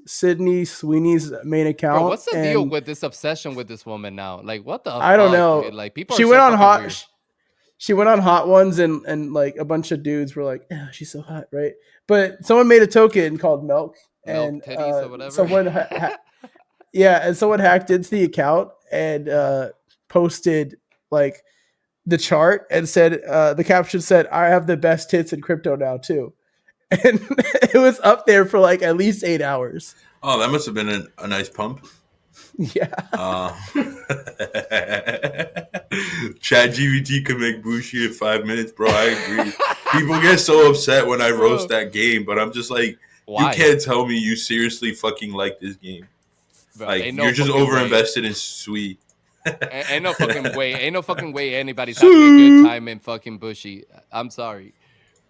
Sydney Sweeney's main account. Bro, what's the deal and with this obsession with this woman now? Like, what the I don't fuck, know. dude? Like, people she are went so on fucking hot. weird. She went on Hot Ones and like a bunch of dudes were like, "Oh, she's so hot, right?" But someone made a token called Milk, Milk and titties or whatever. someone, and someone hacked into the account and posted like the chart and said the caption said, "I have the best tits in crypto now too," and it was up there for like at least 8 hours. Oh, that must have been a nice pump. Yeah. Chat GBT can make Bushi in 5 minutes, bro. I agree. People get so upset when I roast that game, but I'm just like, Why? you can't tell me you seriously fucking like this game. Bro, Like, ain't no you're just fucking over way. invested in Sweet. Ain't no fucking way. Ain't no fucking way anybody's having a good time in fucking Bushy. I'm sorry.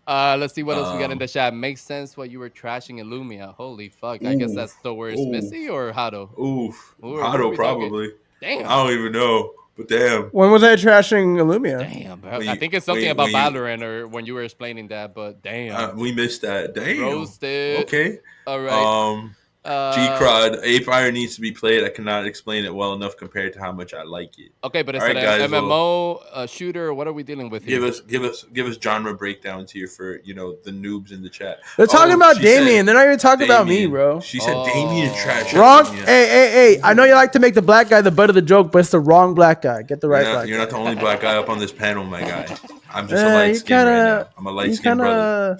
Let's see what else we got in the chat. Makes sense what you were trashing Illumia. Holy fuck. I guess that's the worst. Ooh. Missy or Hado? Oof. Who are Otto, we talking? probably. Damn. I don't even know, but damn. When was I trashing Illumia? Damn, bro. When I you- think it's something when- about when you- Valorant or when you were explaining that, but damn. We missed that. Damn. Roasted. Okay. All right. GCROD, Ape Iron needs to be played. I cannot explain it well enough compared to how much I like it. Okay, but is All it right, an guys, MMO, a shooter? What are we dealing with here? Give us genre breakdowns here for the noobs in the chat. They're talking about she Damien. said They're not even talking about me, Damien. bro. She said Damien is trash. Wrong. Yeah. Hey. I know you like to make the black guy the butt of the joke, but it's the wrong black guy. Get the right black You're guy. not the only black guy up on this panel, my guy. I'm just a you light skin right kinda- now. I'm a light You skin brother.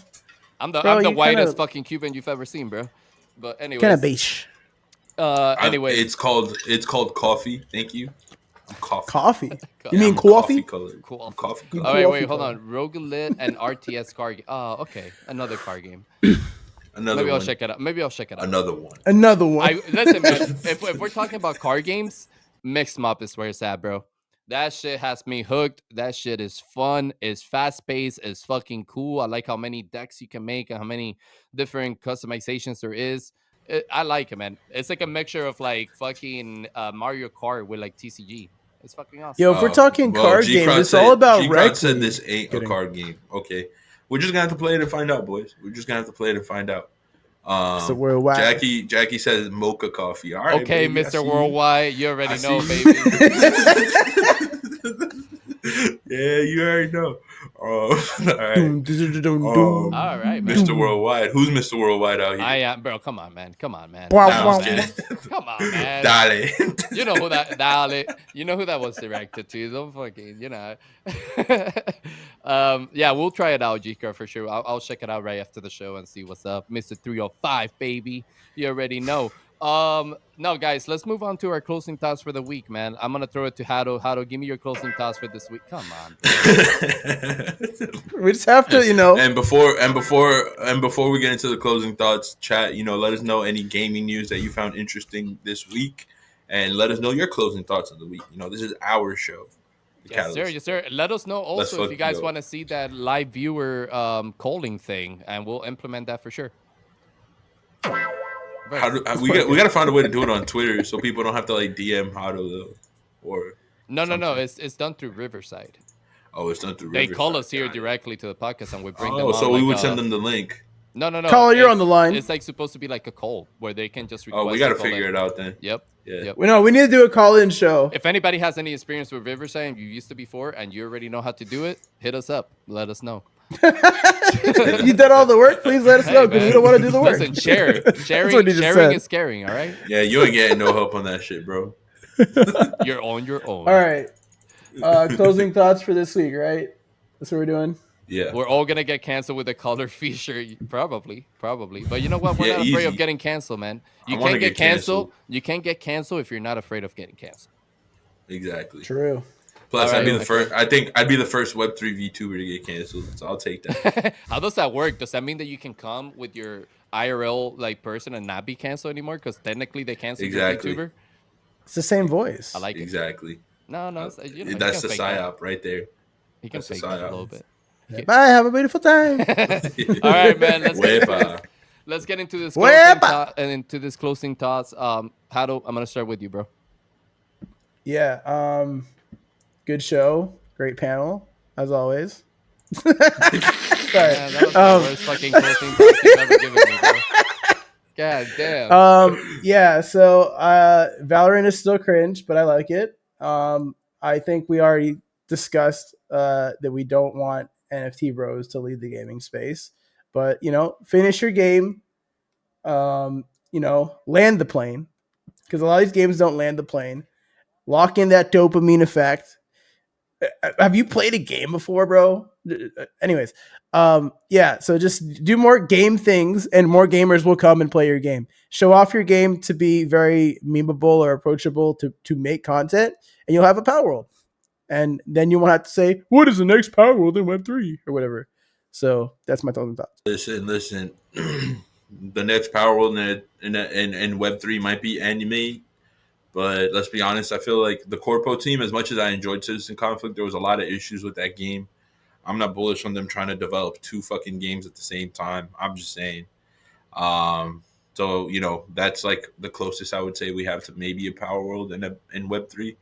I'm the Bro, you whitest kinda- fucking Cuban you've ever seen, bro. But anyway. Kind of beige. Anyway. It's called coffee. Thank you. I'm coffee. Coffee. Co- You mean I'm coffee? colored. Cool. I'm coffee You colored. Oh, wait, coffee hold color. on. Roguelit and RTS card game. Oh, okay. Another card game. Another Maybe I'll one. check it out. Another one. Another one. Listen, man. If we're talking about card games, Mixed Mop is where it's at, bro. That shit has me hooked. That shit is fun. It's fast paced. It's fucking cool. I like how many decks you can make and how many different customizations there is. I like it, man. It's like a mixture of like fucking Mario Kart with like TCG. It's fucking awesome. Yo, if we're talking card games, it's all about GCROD said Rec this League. ain't a Kidding. card game. Okay, we're just gonna have to play it and find out, boys. We're just gonna have to play it and find out. It's a worldwide. Jackie says mocha coffee. All right, Okay, baby, I Mr. see you. Worldwide, you already I know, see baby. Yeah, you already know. All right. Doom, doom, doom, doom. All right, man. Mr. Worldwide. Who's Mr. Worldwide out here? I am, bro. Come on, man. Come on, man. Wow, Nah, I'm wow, just kidding. Come on, man. Dale. You know who that you know who that was directed to. Don't fucking, yeah, we'll try it out, Gika, for sure. I'll check it out right after the show and see what's up. Mr. 305, baby. You already know. No, guys, let's move on to our closing thoughts for the week, man. I'm gonna throw it to Hado. Hado, give me your closing thoughts for this week. Come on. We just have to, And before we get into the closing thoughts, chat, let us know any gaming news that you found interesting this week, and let us know your closing thoughts of the week. This is our show. Yes, sir. Yes, sir. Let us know also if you guys want to see that live viewer calling thing, and we'll implement that for sure. We got to find a way to do it on Twitter so people don't have to like DM Hado though, or no. It's done through Riverside. Oh, it's done through. They call us here directly to the podcast, and we bring them. Oh, so we would send them the link. No. Caller, you're on the line. It's like supposed to be like a call where they can just request. Oh, we got to figure it out then. Yep. Yeah. Yep. We need to do a call-in show. If anybody has any experience with Riverside and you used to before and you already know how to do it, hit us up. Let us know. You did all the work. Please let us know because we don't want to do the work. Listen, sharing is caring. All right. Yeah, you ain't getting no help on that shit, bro. You're on your own. All right. Closing thoughts for this week, right? That's what we're doing. Yeah. We're all gonna get canceled with the color feature, probably. But you know what? We're not afraid of getting canceled, man. You can't get canceled. You can't get canceled if you're not afraid of getting canceled. Exactly. True. Plus, I'd be the first. I think I'd be the first Web3 VTuber to get canceled, so I'll take that. How does that work? Does that mean that you can come with your IRL person and not be canceled anymore? Because technically they canceled your VTuber. It's the same voice. I like it. Exactly. No, that's the psyop right there. He can fake that a little bit. Yeah, bye. Have a beautiful time. All right, man. Let's get into this closing thoughts. Hado, I'm gonna start with you, bro. Yeah. Good show. Great panel, as always. Sorry. Man, that was the worst fucking closing thoughts you've ever given me, bro. God damn. Yeah. So, Valorant is still cringe, but I like it. I think we already discussed that we don't want NFT bros to lead the gaming space, but finish your game. Land the plane, because a lot of these games don't land the plane. Lock in that dopamine effect. Have you played a game before, bro? Anyways, yeah. So just do more game things, and more gamers will come and play your game. Show off your game to be very memeable or approachable to make content, and you'll have a Palworld. And then you won't have to say, what is the next Palworld in Web3 or whatever. So that's my closing thoughts. Listen. The next Palworld in Web3 might be anime, but let's be honest. I feel like the Corpo team, as much as I enjoyed Citizen Conflict, there was a lot of issues with that game. I'm not bullish on them trying to develop two fucking games at the same time. I'm just saying. So that's like the closest I would say we have to maybe a Palworld in Web3.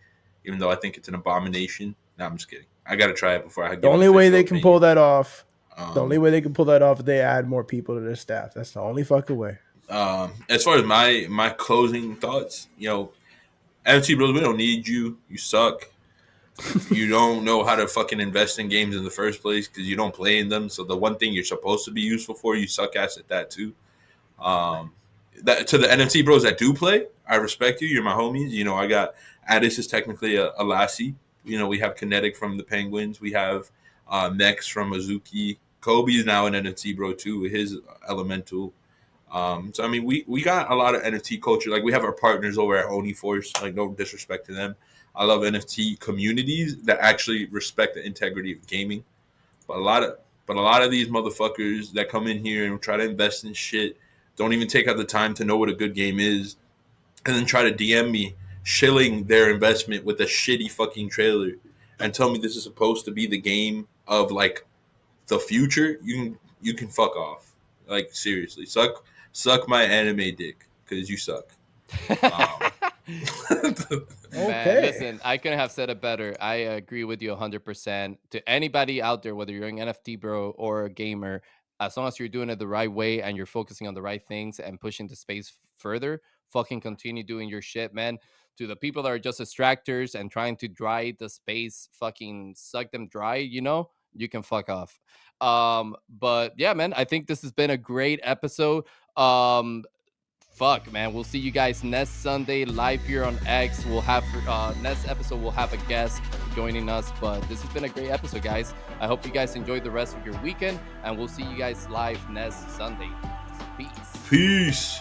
Even though I think it's an abomination. No, I'm just kidding. I got to try it before I. The only way they can pull that off. The only way they can pull that off is they add more people to their staff. That's the only fucking way. As far as my closing thoughts, NFT bros, we don't need you. You suck. You don't know how to fucking invest in games in the first place because you don't play in them. So the one thing you're supposed to be useful for, you suck ass at that too. That to the NFT bros that do play, I respect you. You're my homies. I got Addis is technically a lassie. We have Kinetic from the Penguins. We have Nex from Azuki. Kobe is now an NFT bro too with his Elemental. So I mean, we got a lot of NFT culture. Like we have our partners over at OniForce. Like no disrespect to them. I love NFT communities that actually respect the integrity of gaming. But a lot of these motherfuckers that come in here and try to invest in shit don't even take out the time to know what a good game is, and then try to DM me shilling their investment with a shitty fucking trailer and tell me this is supposed to be the game of like the future, you can fuck off. Like seriously, suck my anime dick because you suck. Man, listen, I couldn't have said it better. I agree with you 100%. To anybody out there, whether you're an NFT bro or a gamer, as long as you're doing it the right way and you're focusing on the right things and pushing the space further, fucking continue doing your shit, man. To the people that are just distractors and trying to dry the space, fucking suck them dry, you can fuck off. But yeah, man, I think this has been a great episode. Fuck, man, we'll see you guys next Sunday live here on X. We'll have next episode we'll have a guest joining us, but this has been a great episode, guys. I hope you guys enjoyed the rest of your weekend, and we'll see you guys live next Sunday. Peace.